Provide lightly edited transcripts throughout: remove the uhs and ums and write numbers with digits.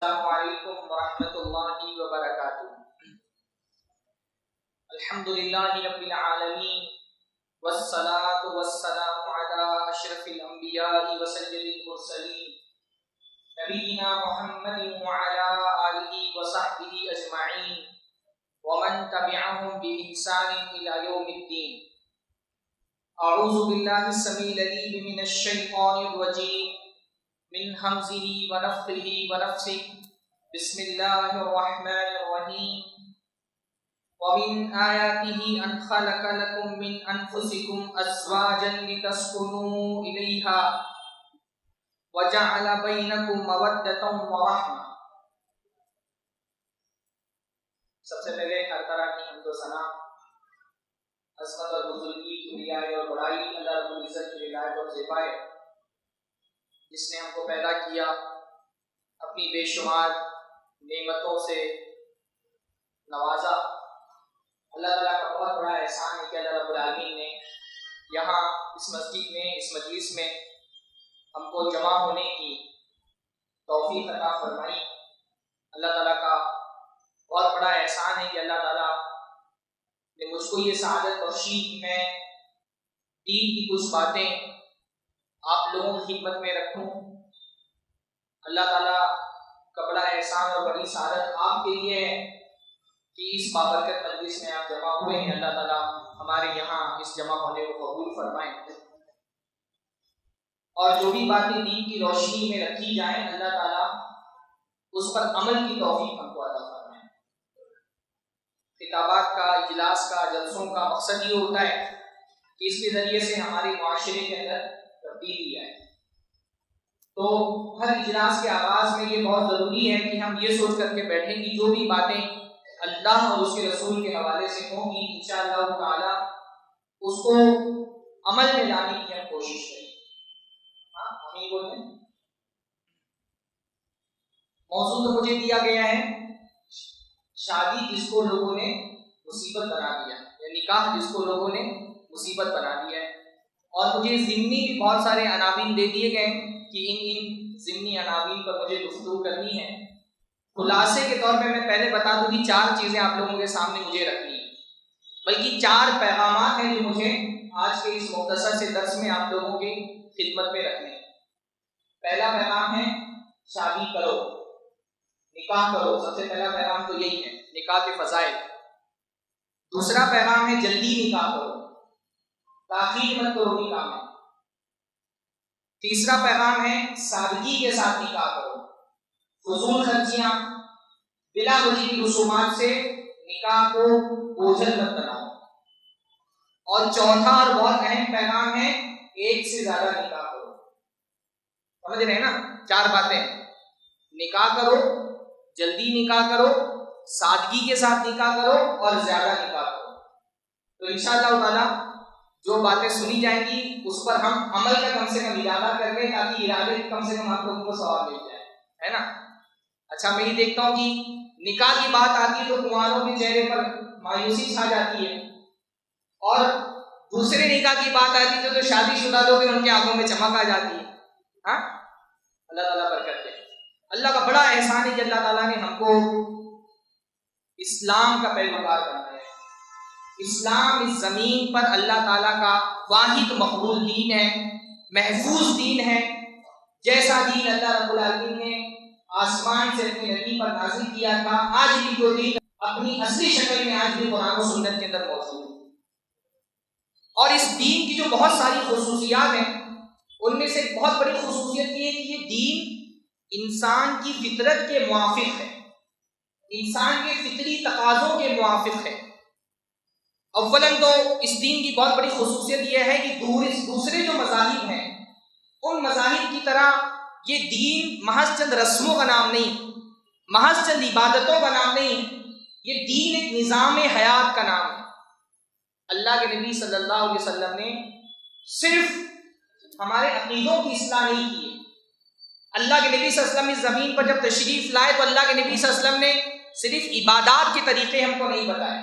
السلام علیکم ورحمۃ اللہ وبرکاتہ۔ الحمد للہ رب العالمین والصلاة والسلام علی اشرف الانبیاء وسید المرسلین نبینا محمد وعلی آلہ وصحبہ اجمعین ومن تبعهم بإحسان إلى يوم الدین۔ اعوذ باللہ السمیع العلیم من الشیطان الرجیم من حمزه ونفخه ونفسه بسم اللہ الرحمن الرحیم۔ ومن آیاته ان خلق لکم من انفسکم ازواجا لتسکنوا الیها وجعل بینکم مودۃ ورحمۃ۔ سب سے پہلے ہر طرح کی حمد و ثنا، عظمت اور بزرگی، کبریائی اور بڑائی اللہ رب العزت کی ولایت اور زیبا ہے، جس نے ہم کو پیدا کیا، اپنی بے شمار نعمتوں سے نوازا۔ اللہ تعالیٰ کا بہت بڑا احسان ہے کہ اللہ رب العالمین نے یہاں اس مسجد میں، اس مجلس میں ہم کو جمع ہونے کی توفیق عطا فرمائی۔ اللہ تعالیٰ کا بہت بڑا احسان ہے کہ اللہ تعالیٰ نے مجھ کو یہ سعادت بخشی کہ میں دین کی کچھ باتیں آپ لوگوں کی خدمت میں رکھوں۔ اللہ تعالیٰ کا بڑا احسان اور بڑی سعادت آپ کے لیے ہے کہ اس بابرکت مجلس میں آپ جمع ہوئے ہیں۔ اللہ تعالیٰ ہمارے یہاں اس جمع ہونے کو قبول فرمائیں، اور جو بھی باتیں دین کی روشنی میں رکھی جائیں اللہ تعالیٰ اس پر عمل کی توفیق ہم کو عطا فرمائیں۔ خطابات کا، اجلاس کا، جلسوں کا مقصد یہ ہوتا ہے کہ اس کے ذریعے سے ہمارے معاشرے کے اندر تبدیلی آئے۔ تو ہر اجلاس کے آغاز میں یہ بہت ضروری ہے کہ ہم یہ سوچ کر کے بیٹھیں کہ جو بھی باتیں اللہ اور اس کے رسول کے حوالے سے ہوں گی انشاءاللہ تعالی اس کو عمل میں لانے کی ہم کوشش کریں۔ ہاں ہمیں بولیں، موضوع تو مجھے دیا گیا ہے شادی جس کو لوگوں نے مصیبت بنا دیا، یا نکاح جس کو لوگوں نے مصیبت بنا دیا ہے، اور مجھے ضمنی بھی بہت سارے عناوین دے دیے گئے کہ ان ضمنی عناوین پر مجھے گفتگو کرنی ہے۔ خلاصے کے طور پہ میں پہلے بتا دوں کہ 4 چیزیں آپ لوگوں کے سامنے مجھے رکھنی ہیں، بلکہ 4 پیغامات ہیں جو مجھے آج کے اس مختصر سے درس میں آپ لوگوں کی خدمت میں رکھنے ہیں۔ پہلا پیغام ہے شادی کرو، نکاح کرو۔ سب سے پہلا پیغام تو یہی ہے، نکاح کے فضائل۔ دوسرا پیغام ہے جلدی نکاح کرو، تاخیر مت کرو نکاح میں۔ تیسرا پیغام ہے سادگی کے ساتھ نکاح کرو، فضول خرچیاں، بلا وجہ کی رسومات سے نکاح کو بوجھل مت بناؤ۔ اور چوتھا اور بہت اہم پیغام ہے ایک سے زیادہ نکاح کرو۔ سمجھ رہے ہیں نا؟ 4 باتیں، نکاح کرو، جلدی نکاح کرو، سادگی کے ساتھ نکاح کرو، اور زیادہ نکاح کرو۔ تو انشاءاللہ تعالی جو باتیں سنی جائیں گی اس پر ہم عمل کا کم سے کم ارادہ کر لیں، تاکہ ارادے کم سے کم آپ لوگوں کو ثواب مل جائے، ہے نا؟ اچھا، میں یہ دیکھتا ہوں کہ نکاح کی بات آتی ہے تو کنواروں کے چہرے پر مایوسی چھا جاتی ہے، اور دوسرے نکاح کی بات آتی ہے تو شادی شدہ لوگ ان کی آنکھوں میں چمک آ جاتی ہے۔ ہاں، اللہ تعالیٰ برکت دے۔ اللہ کا بڑا احسان ہے کہ اللہ تعالیٰ نے ہم کو اسلام کا پیروکار بنایا ہے۔ اسلام اس زمین پر اللہ تعالیٰ کا واحد مقبول دین ہے، محفوظ دین ہے۔ جیسا دین اللہ رب العالمین نے آسمان سے اپنے نبی پر نازل کیا تھا، آج بھی جو دین اپنی اصلی شکل میں آج بھی قرآن و سنت کے اندر موجود ہے۔ اور اس دین کی جو بہت ساری خصوصیات ہیں ان میں سے ایک بہت بڑی خصوصیت یہ ہے کہ یہ دین انسان کی فطرت کے موافق ہے، انسان کے فطری تقاضوں کے موافق ہے۔ اولاً تو اس دین کی بہت بڑی خصوصیت یہ ہے کہ دوسرے جو مذاہب ہیں ان مذاہب کی طرح یہ دین محض چند رسموں کا نام نہیں، محض چند عبادتوں کا نام نہیں، یہ دین ایک نظام حیات کا نام ہے۔ اللہ کے نبی صلی اللہ علیہ وسلم نے صرف ہمارے عقیدوں کی اصلاح نہیں کی ہے۔ اللہ کے نبی صلی اللہ علیہ وسلم اس زمین پر جب تشریف لائے تو اللہ کے نبی صلی اللہ علیہ وسلم نے صرف عبادات کے طریقے ہم کو نہیں بتائے،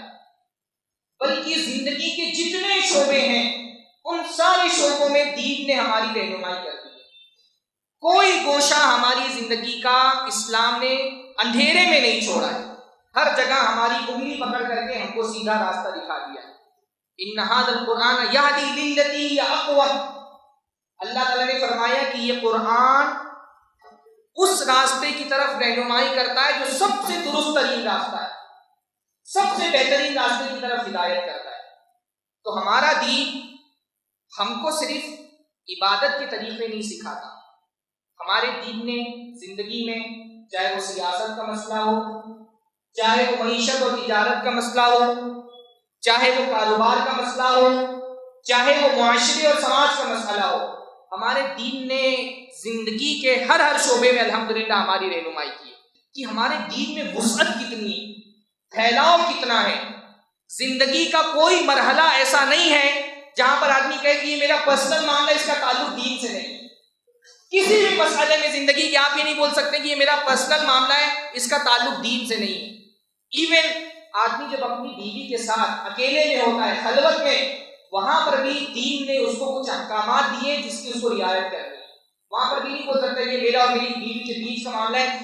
بلکہ زندگی کے جتنے شعبے ہیں ان سارے شعبوں میں دین نے ہماری رہنمائی کر دی ہے۔ کوئی گوشہ ہماری زندگی کا اسلام نے اندھیرے میں نہیں چھوڑا ہے، ہر جگہ ہماری انگلی پکڑ کر کے ہم کو سیدھا راستہ دکھا دیا ہے۔ ان ھذا القرآن یہدی للتی ہی اقوم، اللہ تعالیٰ نے فرمایا کہ یہ قرآن اس راستے کی طرف رہنمائی کرتا ہے جو سب سے درست ترین راستہ ہے، سب سے بہترین راستے کی طرف ہدایت کرتا ہے۔ تو ہمارا دین ہم کو صرف عبادت کے طریقے نہیں سکھاتا، ہمارے دین نے زندگی میں چاہے وہ سیاست کا مسئلہ ہو، چاہے وہ معیشت اور تجارت کا مسئلہ ہو، چاہے وہ کاروبار کا مسئلہ ہو، چاہے وہ معاشرے اور سماج کا مسئلہ ہو، ہمارے دین نے زندگی کے ہر شعبے میں الحمدللہ ہماری رہنمائی کی ہے کہ ہمارے دین میں وسعت کتنی ہے، پھیلاؤ کتنا ہے۔ زندگی کا کوئی مرحلہ ایسا نہیں ہے جہاں پر آدمی کہے کہ یہ میرا پرسنل معاملہ، اس کا تعلق دین سے نہیں۔ کسی بھی مسئلے میں زندگی کے آپ یہ نہیں بول سکتے کہ یہ میرا پرسنل معاملہ ہے، اس کا تعلق دین سے نہیں ہے۔ ایون آدمی جب اپنی بیوی کے ساتھ اکیلے میں ہوتا ہے، خلوت میں، وہاں پر بھی دین نے اس کو کچھ احکامات دیے جس کی اس کو رعایت کرنی ہے۔ وہاں پر بھی نہیں بول سکتا یہ میرا اور میری بیوی کے بیچ کا معاملہ ہے،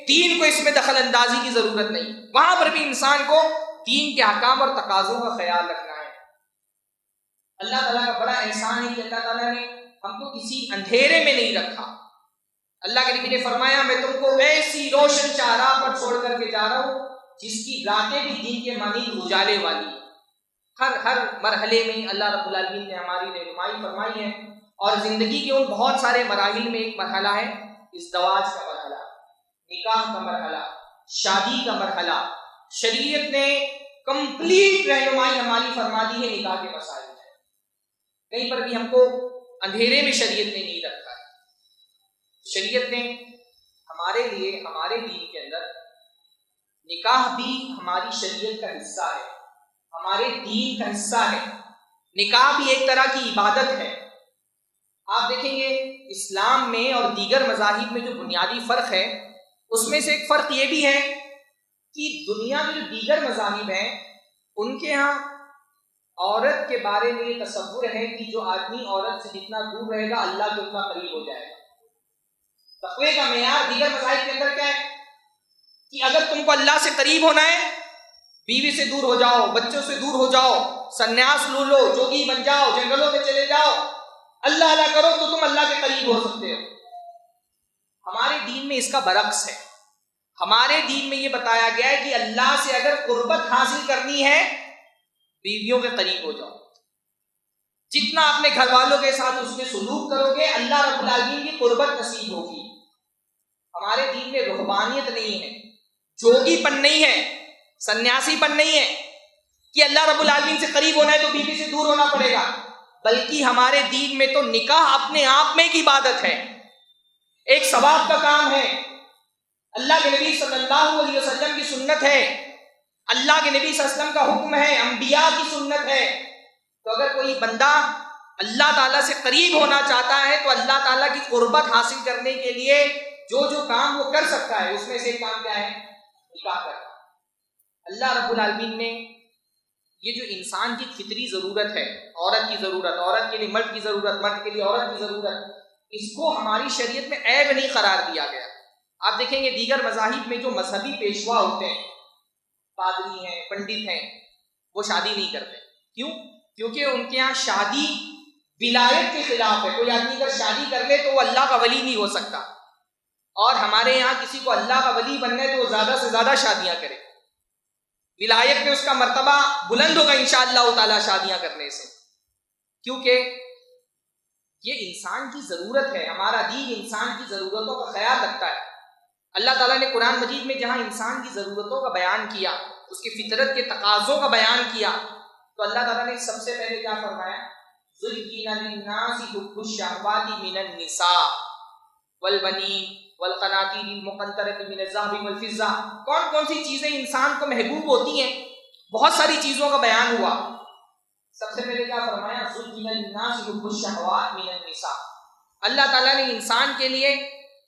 دین کو اس میں دخل اندازی کی ضرورت نہیں۔ وہاں پر بھی انسان کو دین کے احکام اور تقاضوں کا خیال رکھنا ہے۔ اللہ تعالیٰ کا بڑا احسان ہے کہ اللہ تعالیٰ نے ہم کو کسی اندھیرے میں نہیں رکھا۔ اللہ کے نبی نے فرمایا میں تم کو ایسی روشن چراغ پر چھوڑ کر کے جا رہا ہوں جس کی راتیں بھی دین کے مانند اجالے والی ہیں۔ ہر مرحلے میں اللہ رب العالمین نے ہماری رہنمائی فرمائی ہے، اور زندگی کے ان بہت سارے مراحل میں ایک مرحلہ ہے ازدواج کا مرحلہ، نکاح کا مرحلہ، شادی کا مرحلہ۔ شریعت نے کمپلیٹ رہنمائی ہماری فرما دی ہے نکاح کے مسائل میں، کہیں پر بھی ہم کو اندھیرے میں شریعت نے نہیں رکھا ہے۔ شریعت نے ہمارے لیے ہمارے دین کے اندر نکاح بھی ہماری شریعت کا حصہ ہے، ہمارے دین کا حصہ ہے۔ نکاح بھی ایک طرح کی عبادت ہے۔ آپ دیکھیں گے اسلام میں اور دیگر مذاہب میں جو بنیادی فرق ہے، اس میں سے ایک فرق یہ بھی ہے کہ دنیا میں جو دیگر مذاہب ہیں ان کے ہاں عورت کے بارے میں یہ تصور ہے کہ جو آدمی عورت سے جتنا دور رہے گا اللہ کے اتنا قریب ہو جائے گا۔ تقوی کا معیار دیگر مذاہب کے اندر کیا ہے کہ اگر تم کو اللہ سے قریب ہونا ہے، بیوی سے دور ہو جاؤ، بچوں سے دور ہو جاؤ، سنیاس لو لو، جوگی بن جاؤ، جنگلوں میں چلے جاؤ، اللہ اللہ کرو تو تم اللہ کے قریب ہو سکتے ہو۔ ہمارے دین میں اس کا برعکس ہے۔ ہمارے دین میں یہ بتایا گیا ہے کہ اللہ سے اگر قربت حاصل کرنی ہے بیویوں کے قریب ہو جاؤ، جتنا اپنے گھر والوں کے ساتھ اس میں سلوک کرو گے اللہ رب العالمین کی قربت نصیب ہوگی۔ ہمارے دین میں رہبانیت نہیں ہے، جوگی پن نہیں ہے، سنیاسی پن نہیں ہے کہ اللہ رب العالمین سے قریب ہونا ہے تو بیوی سے دور ہونا پڑے گا، بلکہ ہمارے دین میں تو نکاح اپنے آپ میں ایک عبادت ہے، ایک ثواب کا کام ہے۔ اللہ کے نبی صلی اللہ علیہ وسلم کی سنت ہے، اللہ کے نبی صلی اللہ علیہ وسلم کا حکم ہے، انبیاء کی سنت ہے۔ تو اگر کوئی بندہ اللہ تعالیٰ سے قریب ہونا چاہتا ہے تو اللہ تعالیٰ کی قربت حاصل کرنے کے لیے جو کام وہ کر سکتا ہے اس میں سے ایک کام کیا ہے؟ نکاح کرنا۔ اللہ رب العالمین نے یہ جو انسان کی فطری ضرورت ہے، عورت کی ضرورت، عورت کے لیے مرد کی ضرورت، مرد کے لیے عورت کی ضرورت، اس کو ہماری شریعت میں عیب نہیں قرار دیا گیا۔ آپ دیکھیں گے دیگر مذاہب میں جو مذہبی پیشوا ہوتے ہیں، پادری ہیں، پنڈت ہیں، وہ شادی نہیں کرتے۔ کیوں؟ کیونکہ ان کے یہاں شادی ولایت کے خلاف ہے۔ کوئی آدمی اگر شادی کر لے تو وہ اللہ کا ولی نہیں ہو سکتا، اور ہمارے یہاں کسی کو اللہ کا ولی بننا ہے تو وہ زیادہ سے زیادہ شادیاں کرے، ولایت میں اس کا مرتبہ بلند ہوگا انشاءاللہ تعالی شادیاں کرنے سے، کیونکہ یہ انسان کی ضرورت ہے۔ ہمارا دین انسان کی ضرورتوں کا خیال رکھتا ہے۔ اللہ تعالیٰ نے قرآن مجید میں جہاں انسان کی ضرورتوں کا بیان کیا، اس کی فطرت کے تقاضوں کا بیان کیا، تو اللہ تعالیٰ نے سب سے پہلے کیا فرمایا؟ زُيِّنَ لِلنَّاسِ حُبُّ الشَّهَوَاتِ مِنَ النِّسَاءِ وَالْبَنِينَ وَالْقَنَاطِيرِ الْمُقَنطَرَةِ مِنَ الذَّهَبِ وَالْفِضَّةِ۔ کون کون سی چیزیں انسان کو محبوب ہوتی ہیں؟ بہت ساری چیزوں کا بیان ہوا۔ سب سے پہلے کیا فرمایا؟ زُيِّنَ لِلنَّاسِ حُبُّ الشَّهَوَاتِ مِنَ النِّسَاءِ۔ اللہ تعالیٰ نے انسان کے لیے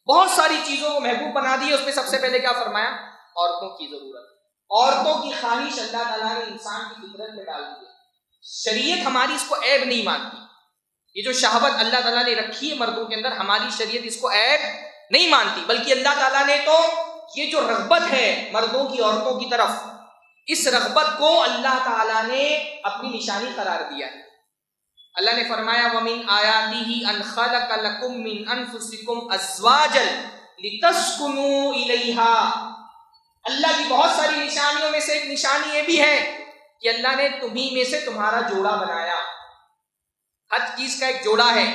بہت ساری چیزوں کو محبوب بنا دی، اس میں سب سے پہلے کیا فرمایا؟ عورتوں کی ضرورت، عورتوں کی خواہش اللہ تعالیٰ نے انسان کی فطرت میں ڈال دی ہے۔ شریعت ہماری اس کو عیب نہیں مانتی۔ یہ جو شہوت اللہ تعالیٰ نے رکھی ہے مردوں کے اندر، ہماری شریعت اس کو عیب نہیں مانتی، بلکہ اللہ تعالیٰ نے تو یہ جو رغبت ہے مردوں کی عورتوں کی طرف، اس رغبت کو اللہ تعالیٰ نے اپنی نشانی قرار دیا ہے۔ اللہ نے فرمایا وَمِنْ آيَاتِهِ أَنْ خَلَقَ لَكُم مِّنْ أَنفُسِكُمْ أَزْوَاجًا لِتَسْكُنُوا إِلَيْهَا۔ اللہ کی بہت ساری نشانیوں میں سے ایک نشانی یہ بھی ہے کہ اللہ نے تمہیں میں سے تمہارا جوڑا بنایا۔ ہر چیز کا ایک جوڑا ہے،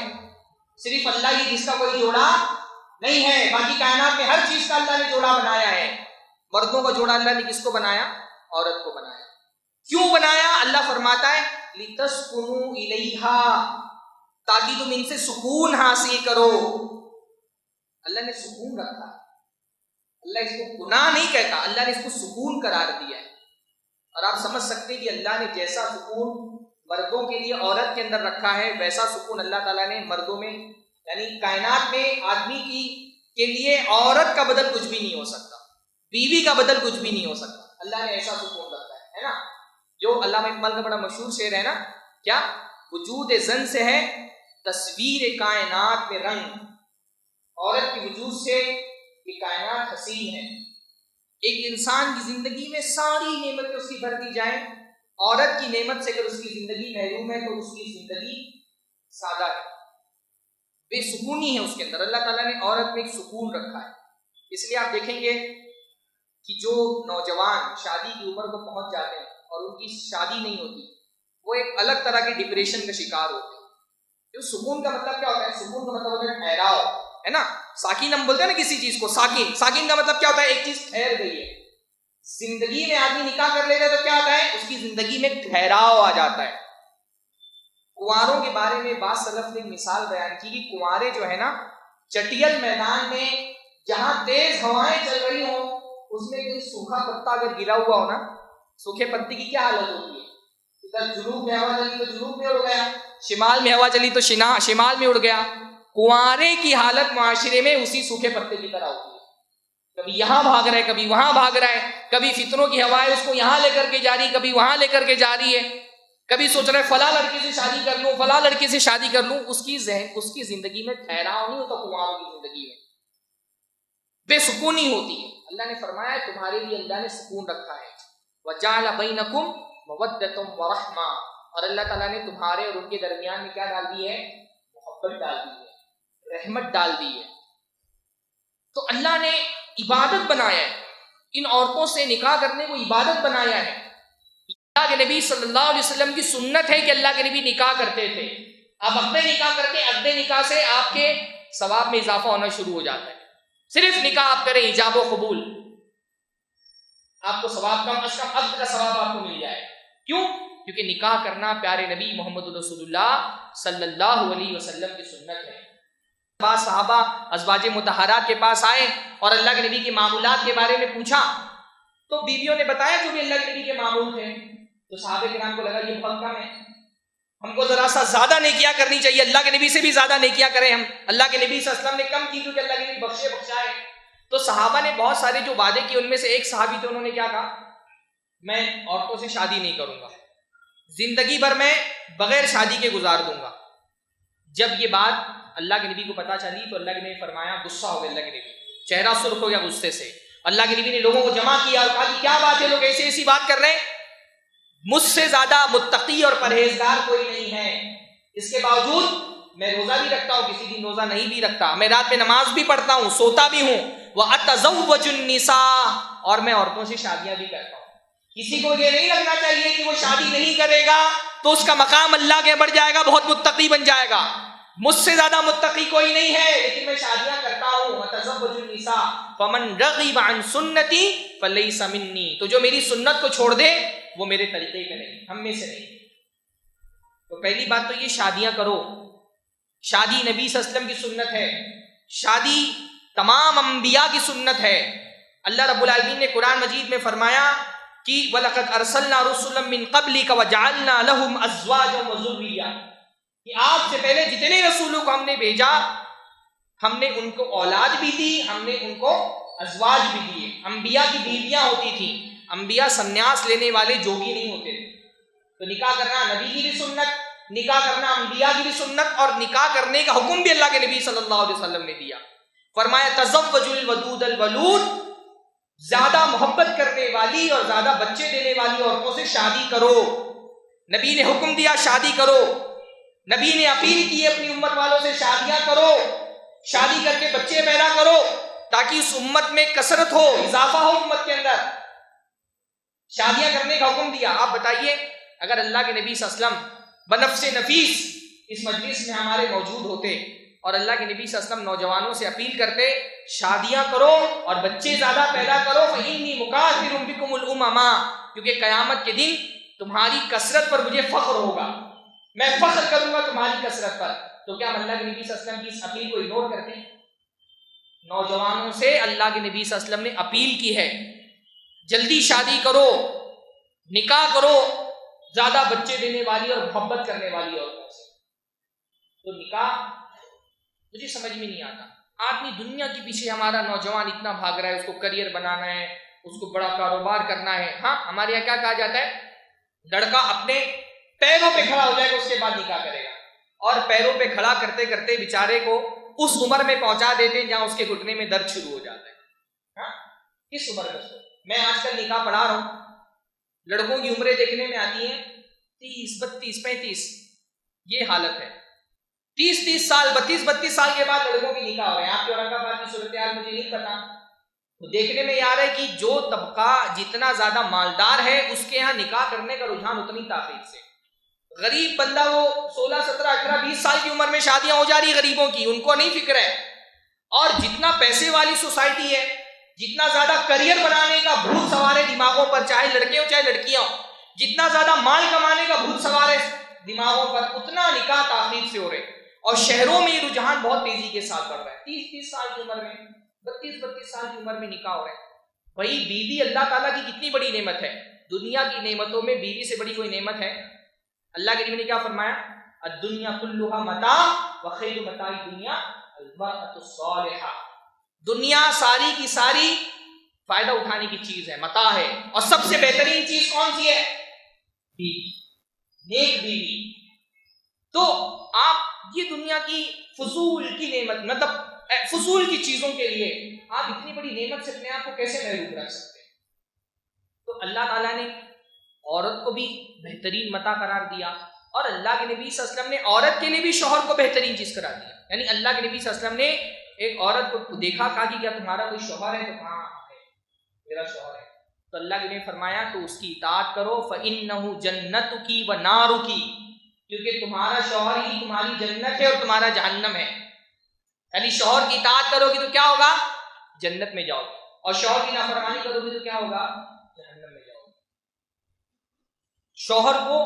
صرف اللہ ہی جس کا کوئی جوڑا نہیں ہے، باقی کائنات میں ہر چیز کا اللہ نے جوڑا بنایا ہے۔ مردوں کا جوڑا اللہ نے کس کو بنایا؟ عورت کو بنایا۔ کیوں بنایا؟ اللہ فرماتا ہے لِتَسْكُنُوا إِلَيْهَا، تاکہ تم ان سے سکون حاصل کرو۔ اللہ نے سکون رکھا، اللہ اس کو گناہ نہیں کہتا، اللہ نے اس کو سکون قرار دیا ہے۔ اور آپ سمجھ سکتے ہیں کہ اللہ نے جیسا سکون مردوں کے لیے عورت کے اندر رکھا ہے، ویسا سکون اللہ تعالیٰ نے مردوں میں، یعنی کائنات میں آدمی کے لیے عورت کا بدل کچھ بھی نہیں ہو سکتا، بیوی کا بدل کچھ بھی نہیں ہو سکتا۔ اللہ نے ایسا سکون رکھا ہے نا؟ جو علامہ اقبال کا بڑا مشہور شعر ہے نا، کیا وجود زن سے ہے تصویر کائنات میں رنگ، عورت کے وجود سے یہ کائنات حسین ہے۔ ایک انسان کی زندگی میں ساری نعمتیں اس کی بھر دی جائیں، عورت کی نعمت سے اگر اس کی زندگی محروم ہے تو اس کی زندگی سادہ ہے، بے سکونی ہے اس کے اندر۔ اللہ تعالیٰ نے عورت میں ایک سکون رکھا ہے۔ اس لیے آپ دیکھیں گے کہ جو نوجوان شادی کی عمر کو پہنچ جاتے ہیں اور ان کی شادی نہیں ہوتی، وہ ایک الگ طرح کے ڈپریشن کا شکار ہوتے ہیں۔ جو سکون کا مطلب کیا ہوتا ہے؟ سکون کا مطلب ہوتا ہے ٹھہراؤ، ہے نا؟ ساکین ہم بولتے ہیں نا کسی چیز کو، ساکین کا مطلب کیا ہوتا ہے؟ ایک چیز ٹھہر گئی ہے۔ زندگی میں آدمی نکاح کر لیتا ہے تو کیا ہوتا ہے؟ اس کی زندگی میں ٹھہراؤ آ جاتا ہے۔ کنواروں کے بارے میں بعض سلف نے ایک مثال بیان کی کہ کنوارے جو ہے نا، چٹیل میدان میں جہاں تیز ہوائیں چل رہی ہوں، اس میں کوئی سوکھا پتا اگر گرا ہوا ہو نا، سوکھے پتے کی کیا حالت ہوتی ہے؟ ادھر جنوب میں ہوا چلی تو جنوب میں اڑ گیا، شمال میں ہوا چلی تو شمال میں اڑ گیا۔ کنوارے کی حالت معاشرے میں اسی سوکھے پتے کی طرح ہوتی ہے، کبھی یہاں بھاگ رہا ہے، کبھی وہاں بھاگ رہا ہے، کبھی فتنوں کی ہوائیں اس کو یہاں لے کر کے جا رہی، کبھی وہاں لے کر کے جا رہی ہے، کبھی سوچ رہا ہے فلاں لڑکی سے شادی کر لوں، فلاں لڑکی سے شادی کر لوں۔ اس کی زندگی میں ٹھہراؤ نہیں ہوتا، کنواروں کی زندگی میں بے سکونی ہوتی ہے۔ اللہ نے فرمایا تمہارے لیے اللہ نے سکون رکھا ہے، وَجَعَلَ بَيْنَكُمْ مَوَدَّةً وَرَحْمَةً، اور اللہ تعالیٰ نے تمہارے اور ان کے درمیان میں کیا ڈال دی ہے؟ محبت ڈال دی ہے، رحمت ڈال دی ہے۔ تو اللہ نے عبادت بنایا ہے، ان عورتوں سے نکاح کرنے کو عبادت بنایا ہے۔ اللہ کے نبی صلی اللہ علیہ وسلم کی سنت ہے کہ اللہ کے نبی نکاح کرتے تھے۔ آپ عقد نکاح کرتے، عقد نکاح سے آپ کے ثواب میں اضافہ ہونا شروع ہو جاتا ہے۔ صرف نکاح آپ کریں، ایجاب و قبول، آپ کو ثواب کم از کم عقد کا ثواب آپ کو مل جائے۔ کیوں؟ کیونکہ نکاح کرنا پیارے نبی محمد رسول اللہ صلی اللہ علیہ وسلم کی سنت ہے۔ بعض صحابہ ازواج مطہرات کے پاس آئے اور اللہ کے نبی کے معمولات کے بارے میں پوچھا، تو بیویوں نے بتایا جو بھی اللہ کے نبی کے معمول تھے۔ تو صحابہ کرام کو لگا یہ بہت کم ہے، ہم کو ذرا سا زیادہ نیکیاں کرنی چاہیے، اللہ کے نبی سے بھی زیادہ نیکیاں کریں ہم۔ اللہ کے نبی صلی اللہ علیہ وسلم نے کم کی کیونکہ اللہ کے نبی بخشائے۔ تو صحابہ نے بہت سارے جو وعدے کیے، ان میں سے ایک صحابی تھے، انہوں نے کیا کہا؟ میں عورتوں سے شادی نہیں کروں گا، زندگی بھر میں بغیر شادی کے گزار دوں گا۔ جب یہ بات اللہ کے نبی کو پتا چلی تو اللہ کے نبی فرمایا، غصہ ہو گیا اللہ کے نبی، چہرہ سرخ ہو گیا غصے سے۔ اللہ کے نبی نے لوگوں کو جمع کیا اور کہا کہ کیا بات ہے، لوگ ایسی بات کر رہے ہیں، مجھ سے زیادہ متقی اور پرہیزگار کوئی نہیں ہے، اس کے باوجود میں روزہ بھی رکھتا ہوں، کسی دن روزہ نہیں بھی رکھتا، میں رات میں نماز بھی پڑھتا ہوں، سوتا بھی ہوں، وَأَتَزَوَّجُ النِّسَاءَ، اور میں عورتوں سے شادیاں بھی کرتا ہوں۔ کسی کو یہ نہیں لگنا چاہیے کہ وہ شادی نہیں کرے گا تو اس کا مقام اللہ کے بڑھ جائے گا، بہت متقی بن جائے گا۔ مجھ سے زیادہ متقی کوئی نہیں ہے، لیکن میں شادیاں کرتا ہوں۔ وَتَزَوَّجُ النِّسَاءَ فَمَنْ رَغِبَ عَنْ سُنَّتِي فَلَيْسَ مِنِّي، تو جو میری سنت کو چھوڑ دے وہ میرے طریقے کا نہیں، ہم میں سے نہیں۔ تو پہلی بات تو یہ شادیاں کرو، شادی نبی صلی اللہ علیہ وسلم کی سنت ہے، شادی تمام انبیاء کی سنت ہے۔ اللہ رب العالمین نے قرآن مجید میں فرمایا کہ وَلَقَدْ أَرْسَلْنَا رُسُلًا مِّن قَبْلِكَ وَجَعَلْنَا لَهُمْ أَزْوَاجًا وَذُرِّيَّةً، کہ آپ سے پہلے جتنے رسولوں کو ہم نے بھیجا، ہم نے ان کو اولاد بھی دی، ہم نے ان کو ازواج بھی دیے۔ انبیاء کی بیویاں ہوتی تھیں، انبیاء سنیاس لینے والے جوگی نہیں ہوتے تھے۔ تو نکاح کرنا نبی کی بھی سنت، نکاح کرنا انبیاء کی بھی سنت، اور نکاح کرنے کا حکم بھی اللہ کے نبی صلی اللہ علیہ وسلم نے دیا. فرمایا تزوج الودود الولود، زیادہ محبت کرنے والی اور زیادہ بچے دینے والی عورتوں سے شادی کرو. نبی نے حکم دیا شادی کرو. نبی نے اپیل کی اپنی امت والوں سے شادیاں کرو، شادی کر کے بچے پیدا کرو تاکہ اس امت میں کثرت ہو، اضافہ ہو امت کے اندر. شادیاں کرنے کا حکم دیا. آپ بتائیے اگر اللہ کے نبی صلی اللہ علیہ وسلم بنفس نفیس اس مجلس میں ہمارے موجود ہوتے اور اللہ کے نبی صلی اللہ علیہ وسلم نوجوانوں سے اپیل کرتے شادیاں کرو اور بچے زیادہ پیدا کرو، فَإِنِّي مُكَاثِرٌ بِكُمُ الْأُمَمَا، کیونکہ قیامت کے دن تمہاری کثرت پر مجھے فخر ہوگا، میں فخر کروں گا تمہاری کثرت پر. تو کیا ہم اللہ کے نبی صلی اللہ علیہ وسلم کی اس اپیل کو اگنور کرتے ہیں؟ نوجوانوں سے اللہ کے نبی صلی اللہ علیہ وسلم نے اپیل کی ہے جلدی شادی کرو، نکاح کرو زیادہ بچے دینے والی اور محبت کرنے والی عورتوں سے. تو نکاح مجھے سمجھ میں نہیں آتا. آدمی دنیا کے پیچھے ہمارا نوجوان اتنا بھاگ رہا ہے، اس کو کریئر بنانا ہے، اس کو بڑا کاروبار کرنا ہے. ہاں ہمارے یہاں کیا کہا جاتا ہے، لڑکا اپنے پیروں پہ کھڑا ہو جائے گا اس کے بعد نکاح کرے گا. اور پیروں پہ کھڑا کرتے کرتے بیچارے کو اس عمر میں پہنچا دیتے ہیں جہاں اس کے گھٹنے میں درد شروع ہو جاتا ہے. ہاں کس عمر میں؟ میں آج کل نکاح پڑھا رہا ہوں، لڑکوں کی عمریں دیکھنے میں آتی ہیں 30 32 35، یہ حالت ہے. 30 سال 32 سال کے بعد لڑکوں کی نکاح ہو رہے ہیں. آپ کے اورنگ آباد کی صورتحال مجھے نہیں پتا. تو دیکھنے میں یہ آ رہا ہے کہ جو طبقہ جتنا زیادہ مالدار ہے اس کے یہاں نکاح کرنے کا رجحان اتنی تاخیر سے. غریب بندہ وہ 16 17 18 20 سال کی عمر میں شادیاں ہو جا رہی غریبوں کی، ان کو نہیں فکر ہے. اور جتنا پیسے والی سوسائٹی ہے، جتنا زیادہ کریئر بنانے کا بھوت سوار ہے دماغوں پر، چاہے لڑکے ہوں چاہے لڑکیاں ہوں، جتنا زیادہ مال کمانے کا بھوت سوار ہے دماغوں پر، اتنا نکاح تاخیر سے ہو رہے. اور شہروں میں یہ رجحان بہت تیزی کے ساتھ بڑھ رہا ہے. 30 سال کی عمر میں، 32 سال کی عمر میں نکاح ہو رہے ہیں. بھائی بیوی اللہ تعالیٰ کی کتنی بڑی نعمت ہے. دنیا کی نعمتوں میں بیوی سے بڑی کوئی نعمت ہے؟ اللہ کے نبی نے کیا فرمایا، الدنیا کلھا متاع وخیر متاع الدنیا المرأۃ الصالحہ. دنیا ساری کی ساری فائدہ اٹھانے کی چیز ہے، متاع ہے، اور سب سے بہترین چیز کون سی ہے؟ بیوی، نیک بیوی. تو آپ یہ دنیا کی فضول کی نعمت، مطلب فضول کی چیزوں کے لیے آپ اتنی بڑی نعمت سے اپنے آپ کو کیسے محروم رکھ سکتے ہیں؟ تو اللہ تعالیٰ نے عورت کو بھی بہترین متاع قرار دیا، اور اللہ کے نبی صلی اللہ علیہ وسلم نے عورت کے لیے بھی شوہر کو بہترین چیز قرار دیا. یعنی اللہ کے نبی صلی اللہ علیہ وسلم نے ایک عورت کو دیکھا، کہا کہ کیا تمہارا کوئی شوہر ہے؟ تو کہاں ہے، میرا شوہر ہے. تو اللہ کے نبی فرمایا تو اس کی اطاعت کرو، فَإِنَّهُ جَنَّتُكِ وَنَارُكِ، کیونکہ تمہارا شوہر ہی تمہاری جنت ہے اور تمہارا جہنم ہے. یعنی شوہر کی اطاعت کرو گی تو کیا ہوگا؟ جنت میں جاؤ گے، اور شوہر کی نافرمانی کرو گی تو کیا ہوگا؟ جہنم میں جاؤ گے. شوہر کو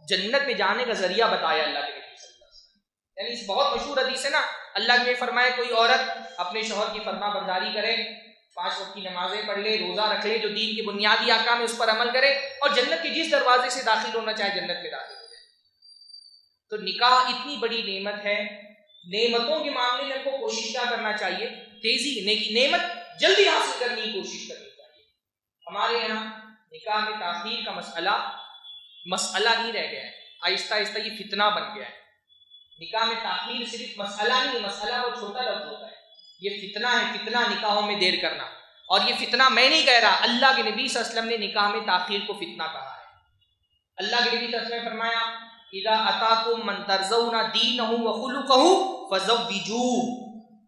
جنت میں جانے کا ذریعہ بتایا اللہ کے نبی صلی اللہ علیہ وسلم. یعنی اس بہت مشہور حدیث ہے نا، اللہ نے فرمایا کوئی عورت اپنے شوہر کی فرما برداری کرے، 5 وقت کی نمازیں پڑھ لے، روزہ رکھ لے، جو دین کے بنیادی احکام ہے اس پر عمل کرے، اور جنت کے جس دروازے سے داخل ہونا چاہے جنت میں داخل ہو جائے. تو نکاح اتنی بڑی نعمت ہے. نعمتوں کے معاملے میں کو کوشش کیا کرنا چاہیے؟ تیزی، نعمت جلدی حاصل کرنے کی کوشش کرنی چاہیے. ہمارے یہاں نکاح میں تاخیر کا مسئلہ نہیں رہ گیا ہے، آہستہ آہستہ یہ فتنہ بن گیا ہے. نکاح میں تاخیر صرف مسئلہ نہیں، مسئلہ وہ چھوٹا لفظ ہوتا ہے، یہ فتنہ ہے. فتنہ نکاحوں میں دیر کرنا، اور یہ فتنہ میں نہیں کہہ رہا، اللہ کے نبی صلی اللہ علیہ وسلم نے نکاح میں تاخیر کو فتنہ کہا ہے. اللہ کے نبی صلی اللہ علیہ وسلم نے فرمایا اذا اتاکم من ترضون دینہ وخلقہ فزوجوہ،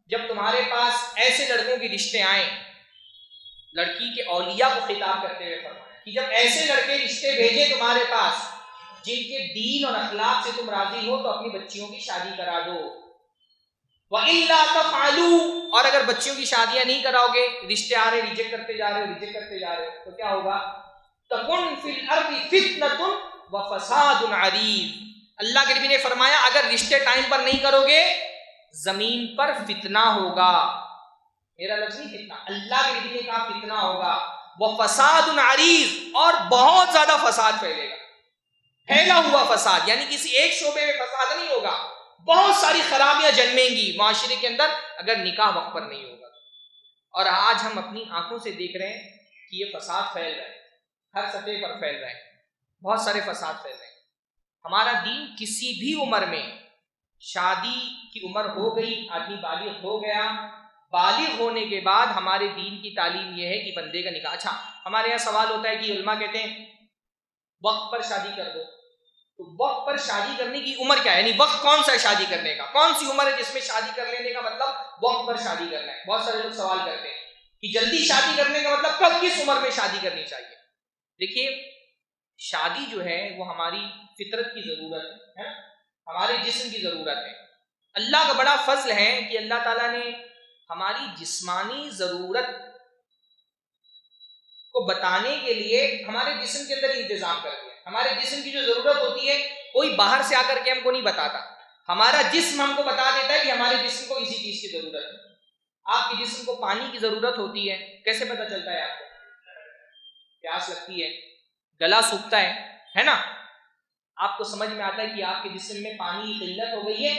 جب تمہارے پاس ایسے لڑکوں کے رشتے آئیں، لڑکی کے اولیاء کو خطاب کرتے ہوئے فرمایا کہ جب ایسے لڑکے رشتے بھیجے تمہارے پاس جن کے دین اور اخلاق سے تم راضی ہو تو اپنی بچیوں کی شادی کرا دو. وَإِلَّا تَفْعَلُوا، اور اگر بچیوں کی شادیاں نہیں کراؤ گے، رشتے آ رہے ریجیکٹ کرتے جا رہے ہو، تو کیا ہوگا؟ تَكُنْ فِي الْأَرْضِ فِتْنَةٌ وَفَسَادٌ عَرِيضٌ. اللہ کے نبی نے فرمایا اگر رشتے ٹائم پر نہیں کرو گے زمین پر فتنہ ہوگا. میرا لفظ نہیں فتنہ، اللہ کے نبی نے کہا فتنہ ہوگا. وَفَسَادٌ عَرِيضٌ، اور بہت زیادہ فساد پھیلے گا، پھیلا ہوا فساد. یعنی کسی ایک شعبے میں فساد نہیں ہوگا، بہت ساری خرابیاں جنمیں گی معاشرے کے اندر اگر نکاح وقت پر نہیں ہوگا. اور آج ہم اپنی آنکھوں سے دیکھ رہے ہیں کہ یہ فساد پھیل رہا ہے، ہر سطح پر پھیل رہا ہے، بہت سارے فساد پھیل رہے ہیں. ہمارا دین کسی بھی عمر میں، شادی کی عمر ہو گئی، آدمی بالغ ہو گیا، بالغ ہونے کے بعد ہمارے دین کی تعلیم یہ ہے کہ بندے کا نکاح. اچھا ہمارے یہاں سوال ہوتا ہے کہ علماء کہتے ہیں وقت پر شادی کر دو، تو وقت پر شادی کرنے کی عمر کیا ہے؟ یعنی وقت کون سا ہے شادی کرنے کا؟ کون سی عمر ہے جس میں شادی کر لینے کا مطلب وقت پر شادی کرنا ہے؟ بہت سارے لوگ سوال کرتے ہیں کہ جلدی شادی کرنے کا مطلب کب، کس عمر میں شادی کرنی چاہیے؟ دیکھیے شادی جو ہے وہ ہماری فطرت کی ضرورت ہے نا، ہمارے جسم کی ضرورت ہے. اللہ کا بڑا فضل ہے کہ اللہ تعالیٰ نے ہماری جسمانی ضرورت کو بتانے کے لیے ہمارے جسم کے اندر انتظام کر دیا. ہمارے جسم کی جو ضرورت ہوتی ہے کوئی باہر سے آ کر کے ہم کو نہیں بتاتا، ہمارا جسم ہم کو بتا دیتا ہے کہ ہمارے جسم کو اسی چیز کی ضرورت ہے. آپ کے جسم کو پانی کی ضرورت ہوتی ہے، کیسے پتہ چلتا ہے آپ کو؟ پیاس لگتی ہے، گلا سوکھتا ہے نا، آپ کو سمجھ میں آتا ہے کہ آپ کے جسم میں پانی کی قلت ہو گئی ہے،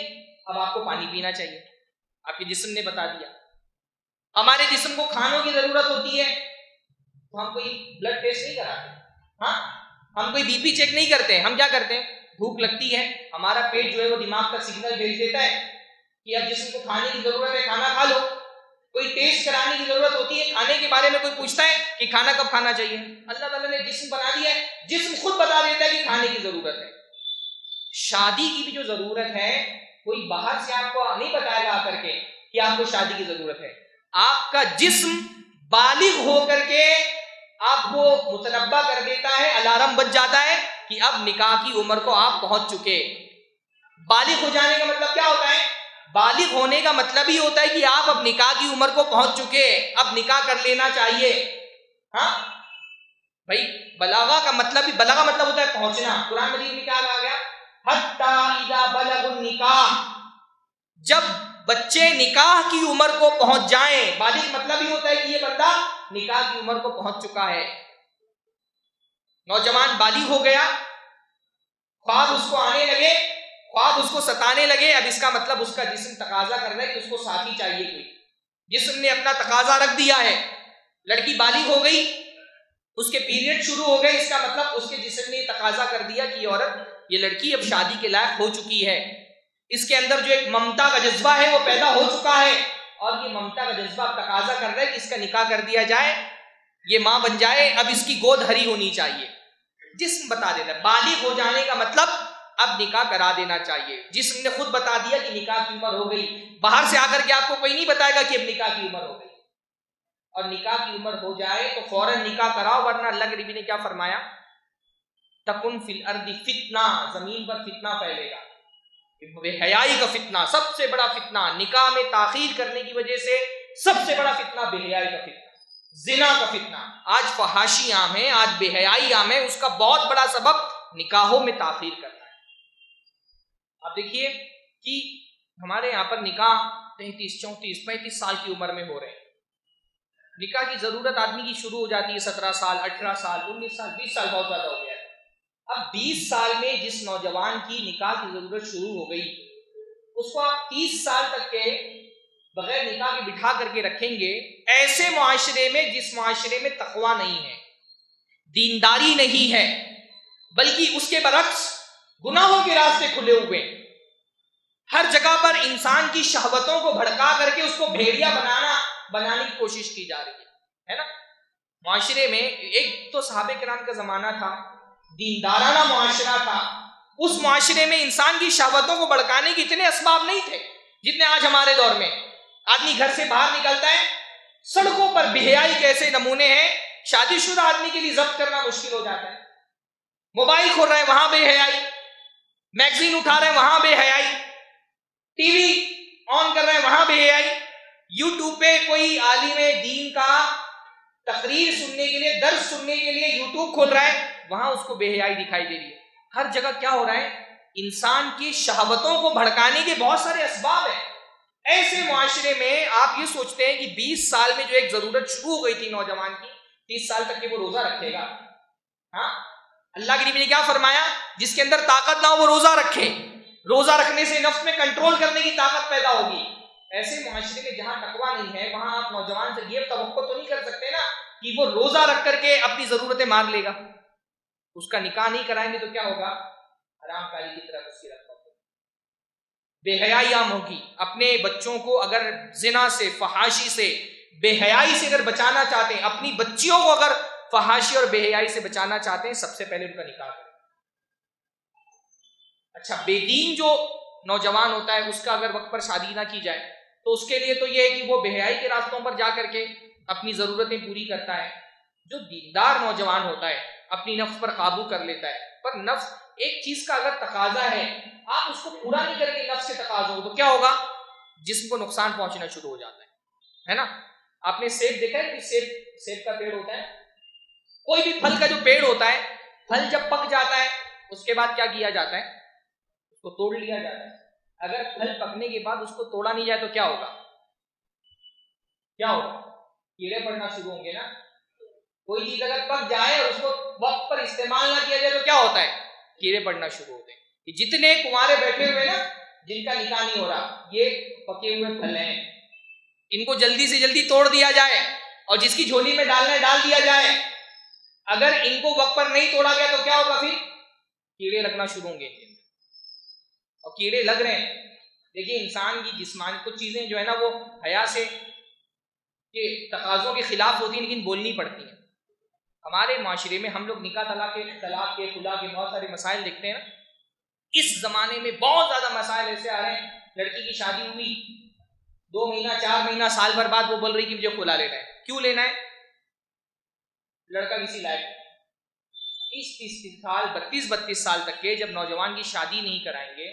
اب آپ کو پانی پینا چاہیے، آپ کے جسم نے بتا دیا. ہمارے جسم کو کھانوں کی ضرورت ہوتی ہے تو ہم کوئی بلڈ ٹیسٹ نہیں کراتے، ہاں ہم کوئی بی پی چیک نہیں کرتے، ہم کیا کرتے ہیں؟ بھوک لگتی ہے، ہمارا پیٹ جو ہے وہ دماغ کا سگنل بھیج دیتا ہے کہ اب جسم کو کھانے کی ضرورت ہے، کھانا کھا لو. کوئی ٹیسٹ کرانے کی ضرورت ہوتی ہے، کھانے کے بارے میں کوئی پوچھتا ہے کہ کھانا کب کھانا چاہیے؟ اللہ تعالیٰ نے جسم بنا دیا ہے، جسم خود بتا دیتا ہے کہ کھانے کی ضرورت ہے. شادی کی بھی جو ضرورت ہے کوئی باہر سے آپ کو نہیں بتائے گا آ کر کے کہ آپ کو شادی کی ضرورت ہے. آپ کا جسم بالغ ہو کر کے آپ کو متنبہ کر دیتا ہے، الارم بج جاتا ہے کہ اب نکاح کی عمر کو آپ پہنچ چکے. بالغ ہو جانے کا مطلب کیا ہوتا ہے؟ بالغ ہونے کا مطلب ہی ہوتا ہے کہ آپ اب نکاح کی عمر کو پہنچ چکے، اب نکاح کر لینا چاہیے. ہاں بھائی بلاغہ کا مطلب ہی، بلاغہ مطلب ہوتا ہے پہنچنا. قرآن مجید میں کیا کہا گیا؟ حتی اذا بلغوا النکاح، جب بچے نکاح کی عمر کو پہنچ جائیں. بالغ مطلب ہی ہوتا ہے کہ یہ بندہ نکاح کی عمر کو پہنچ چکا ہے. نوجوان بالغ ہو گیا، خواب اس کو آنے لگے، خواب اس کو ستانے لگے، اب اس کا مطلب اس کا جسم تقاضا کر رہا ہے کہ اس کو ساتھی چاہیے کوئی. جسم نے اپنا تقاضا رکھ دیا ہے، لڑکی بالغ ہو گئی، اس کے پیریڈ شروع ہو گئے، اس کا مطلب اس کے جسم نے تقاضا کر دیا کہ یہ عورت، یہ لڑکی اب شادی کے لائق ہو چکی ہے. اس کے اندر جو ایک ممتا کا جذبہ ہے وہ پیدا ہو چکا ہے، اور یہ ممتا کا جذبہ اب تقاضا کر رہا ہے کہ اس کا نکاح کر دیا جائے، یہ ماں بن جائے، اب اس کی گود ہری ہونی چاہیے. جسم بتا دیتا ہے. بالغ ہو جانے کا مطلب اب نکاح کرا دینا چاہیے. جسم نے خود بتا دیا کہ نکاح کی عمر ہو گئی. باہر سے آ کر کے آپ کو کوئی نہیں بتائے گا کہ اب نکاح کی عمر ہو گئی. اور نکاح کی عمر ہو جائے تو فوراً نکاح کراؤ، ورنہ اللہ کے نبی نے کیا فرمایا؟ تکن فی الارض فتنہ، زمین پر فتنہ پھیلے گا. بے حیائی کا فتنہ، سب سے بڑا فتنہ نکاح میں تاخیر کرنے کی وجہ سے، سب سے بڑا فتنہ بے حیائی کا فتنہ، زنا کا فتنہ. آج فحاشی عام ہے، آج بے حیائی عام ہے، اس کا بہت بڑا سبب نکاحوں میں تاخیر کرنا ہے. آپ دیکھیے کہ ہمارے یہاں پر نکاح 33, 34, 35 سال کی عمر میں ہو رہے ہیں. نکاح کی ضرورت آدمی کی شروع ہو جاتی ہے 17 سال، 18 سال، 19 سال، 20 سال بہت زیادہ ہو گیا ہے. اب 20 سال میں جس نوجوان کی نکاح کی ضرورت شروع ہو گئی، اس کو آپ 30 سال تک کے بغیر نکاح کے بٹھا کر کے رکھیں گے ایسے معاشرے میں جس معاشرے میں تقویٰ نہیں ہے، دینداری نہیں ہے، بلکہ اس کے برعکس گناہوں کے راستے کھلے ہوئے، ہر جگہ پر انسان کی شہوتوں کو بھڑکا کر کے اس کو بھیڑیا بنانے کی کوشش کی جا رہی ہے نا. معاشرے میں ایک تو صحابہ کرام کا زمانہ تھا، دیندارانہ معاشرہ تھا، اس معاشرے میں انسان کی شہوتوں کو بھڑکانے کے اتنے اسباب نہیں تھے جتنے آج ہمارے دور میں. آدمی گھر سے باہر نکلتا ہے، سڑکوں پر بے حیائی کے ایسے نمونے ہیں، شادی شدہ آدمی کے لیے ضبط کرنا مشکل ہو جاتا ہے. موبائل کھول رہے ہیں وہاں بے حیائی، میگزین اٹھا رہے ہیں وہاں بے حیائی، ٹی وی آن کر رہے ہیں وہاں بے حیائی، یوٹیوب پہ کوئی عالم دین کا تقریر سننے کے لیے، درس سننے کے لیے یوٹیوب کھول رہا ہے، وہاں اس کو بے حیائی دکھائی دے رہی ہے. ہر جگہ کیا ہو رہا ہے؟ انسان کی شہوتوں کو بھڑکانے کے بہت سارے اسباب ہیں. ایسے معاشرے میں آپ یہ سوچتے ہیں کہ 20 سال میں جو ایک ضرورت شروع ہو گئی تھی نوجوان کی، 30 سال تک کہ وہ روزہ رکھے گا. ہاں اللہ کے نبی نے کیا فرمایا؟ جس کے اندر طاقت نہ ہو وہ روزہ رکھے، روزہ رکھنے سے نفس میں کنٹرول کرنے کی طاقت پیدا ہوگی. ایسے معاشرے میں جہاں تقویٰ نہیں ہے وہاں آپ نوجوان سے یہ توقع تو نہیں کر سکتے نا کہ وہ روزہ رکھ کر کے اپنی ضرورتیں مان لے گا. اس کا نکاح نہیں کرائیں گے تو کیا ہوگا؟ حرام کاری کی طرف اس کی رغبت ہوگی، بے حیائی عام ہوگی. اپنے بچوں کو اگر زنا سے، فحاشی سے، بے حیائی سے اگر بچانا چاہتے ہیں، اپنی بچیوں کو اگر فحاشی اور بے حیائی سے بچانا چاہتے ہیں، سب سے پہلے ان کا نکاح کریں. اچھا، بے دین جو نوجوان ہوتا ہے اس کا اگر وقت پر شادی نہ کی جائے تو اس کے لیے تو یہ ہے کہ وہ بے حیائی کے راستوں پر جا کر کے اپنی ضرورتیں پوری کرتا ہے. جو دیندار نوجوان ہوتا ہے اپنی نفس پر قابو کر لیتا ہے. پر نفس ایک چیز کا اگر تقاضا ہے، آپ اس کو پورا نہیں کریں گے نفس کے تقاضوں تو کیا ہوگا؟ جسم کو نقصان پہنچنا شروع ہو جاتا ہے نا. آپ نے سیب دیکھا ہے کہ سیب کا پیڑ ہوتا ہے، کوئی بھی پھل کا جو پیڑ ہوتا ہے، پھل جب پک جاتا ہے اس کے بعد کیا کیا جاتا ہے؟ اس کو توڑ لیا جاتا ہے. اگر پھل پکنے کے بعد اس کو توڑا نہیں جائے تو کیا ہوگا؟ کیڑے پڑنا شروع ہوں گے نا. کوئی چیز اگر پک جائے اور اس کو وقت پر استعمال نہ کیا جائے تو کیا ہوتا ہے؟ کیڑے پڑنا شروع ہوتے ہیں. یہ جتنے کنوارے بیٹھے ہوئے نا جن کا نکاح نہیں ہو رہا، یہ پکے ہوئے پھل ہیں، ان کو جلدی سے جلدی توڑ دیا جائے اور جس کی جھولی میں ڈالنا ہے ڈال دیا جائے. اگر ان کو وقت پر نہیں توڑا گیا تو کیا ہوگا؟ پھر کیڑے لگنا شروع ہوں گے اور کیڑے لگ رہے ہیں. دیکھیے انسان کی جسمانی کچھ چیزیں جو ہے نا وہ حیا سے کے تقاضوں کے خلاف ہوتی ہیں لیکن بولنی پڑتی ہیں. ہمارے معاشرے میں ہم لوگ نکاح طلاق کے خلا کے بہت سارے مسائل دیکھتے ہیں نا. اس زمانے میں بہت زیادہ مسائل ایسے آ رہے ہیں، لڑکی کی شادی ہوئی 2 مہینہ 4 مہینہ سال بھر بعد وہ بول رہی کہ مجھے کھلا لینا ہے. کیوں لینا ہے؟ لڑکا کسی لائق 30 سال 32 سال تک کے جب نوجوان کی شادی نہیں کرائیں گے،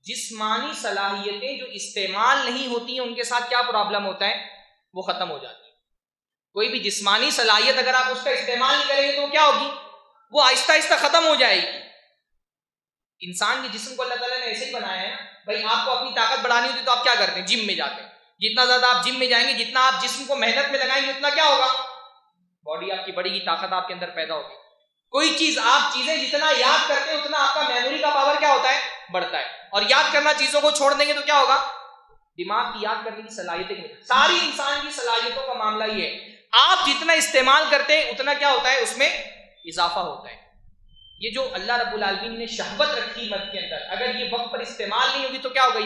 جسمانی صلاحیتیں جو استعمال نہیں ہوتی ہیں ان کے ساتھ کیا پرابلم ہوتا ہے؟ وہ ختم ہو جاتی ہے. کوئی بھی جسمانی صلاحیت اگر آپ اس کا استعمال نہیں کریں گے تو کیا ہوگی؟ وہ آہستہ آہستہ ختم ہو جائے گی. انسان کے جسم کو اللہ تعالیٰ نے ایسے ہی بنایا ہے نا. بھائی آپ کو اپنی طاقت بڑھانی ہوتی تو آپ کیا کرتے ہیں؟ جم میں جاتے ہیں. جتنا زیادہ آپ جم میں جائیں گے، جتنا آپ جسم کو محنت میں لگائیں گے، اتنا کیا ہوگا؟ باڈی آپ کی بڑھے گی، طاقت آپ کے اندر پیدا ہوگی. کوئی چیزیں جتنا یاد کرتے ہیں اتنا آپ کا میموری کا پاور کیا ہوتا ہے؟ بڑھتا ہے. اور یاد کرنا چیزوں کو چھوڑ دیں گے تو کیا ہوگا؟ دماغ کی یاد کرنے کی صلاحیتیں. ساری انسان کی صلاحیتوں کا معاملہ یہ ہے، آپ جتنا استعمال کرتے ہیں اتنا کیا ہوتا ہے؟ اس میں اضافہ ہوتا ہے. یہ جو اللہ رب العالمین نے شہوت رکھی مرد کے اندر، اگر یہ وقت پر استعمال نہیں ہوگی تو کیا ہوگا؟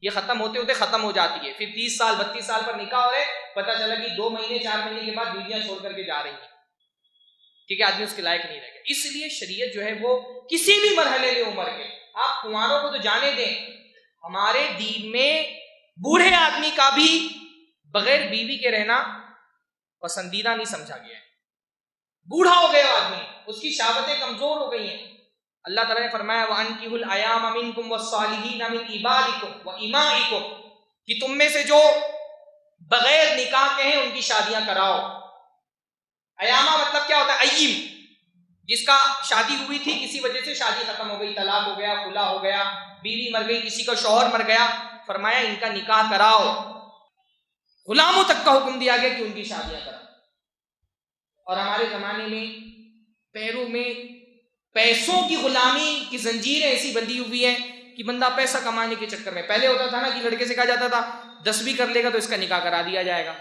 یہ ختم ہوتے ہوتے ختم ہو جاتی ہے. پھر 30 سال 32 سال پر نکاح ہو رہے، پتہ چلا کہ 2 مہینے 4 مہینے کے بعد بیویاں چھوڑ کر کے جا رہی ہیں کیونکہ آدمی اس کے لائق نہیں رہ گیا. اس لیے شریعت جو ہے وہ کسی بھی مرحلے میں عمر کے، آپ کنواروں کو تو جانے دیں، ہمارے دین میں بوڑھے آدمی کا بھی بغیر بیوی کے رہنا پسندیدہ نہیں سمجھا گیا ہے. بوڑھا ہو گیا آدمی، اس کی شہوتیں کمزور ہو گئی ہیں. اللہ تعالیٰ نے فرمایا وَأَنكِحُوا الْأَيَامَ مِنكُمْ وَالصَّالِحِينَ مِنْ عِبَادِكُمْ وَإِمَائِكُمْ کہ تم میں سے جو بغیر نکاح کے ہیں ان کی شادیاں کراؤ. ایامہ مطلب کیا ہوتا ہے؟ اییم، جس کا شادی ہوئی تھی کسی وجہ سے شادی ختم ہو گئی، طلاق ہو گیا، خلا ہو گیا، بیوی مر گئی، کسی کا شوہر مر گیا، فرمایا ان کا نکاح کراؤ. غلاموں تک کا حکم دیا گیا کہ ان کی شادیاں کراؤ. اور ہمارے زمانے میں پیروں میں پیسوں کی غلامی کی زنجیریں ایسی بندھی ہوئی ہیں کہ بندہ پیسہ کمانے کے چکر میں، پہلے ہوتا تھا نا کہ لڑکے سے کہا جاتا تھا 10ویں کر لے گا تو اس کا نکاح کرا دیا جائے گا،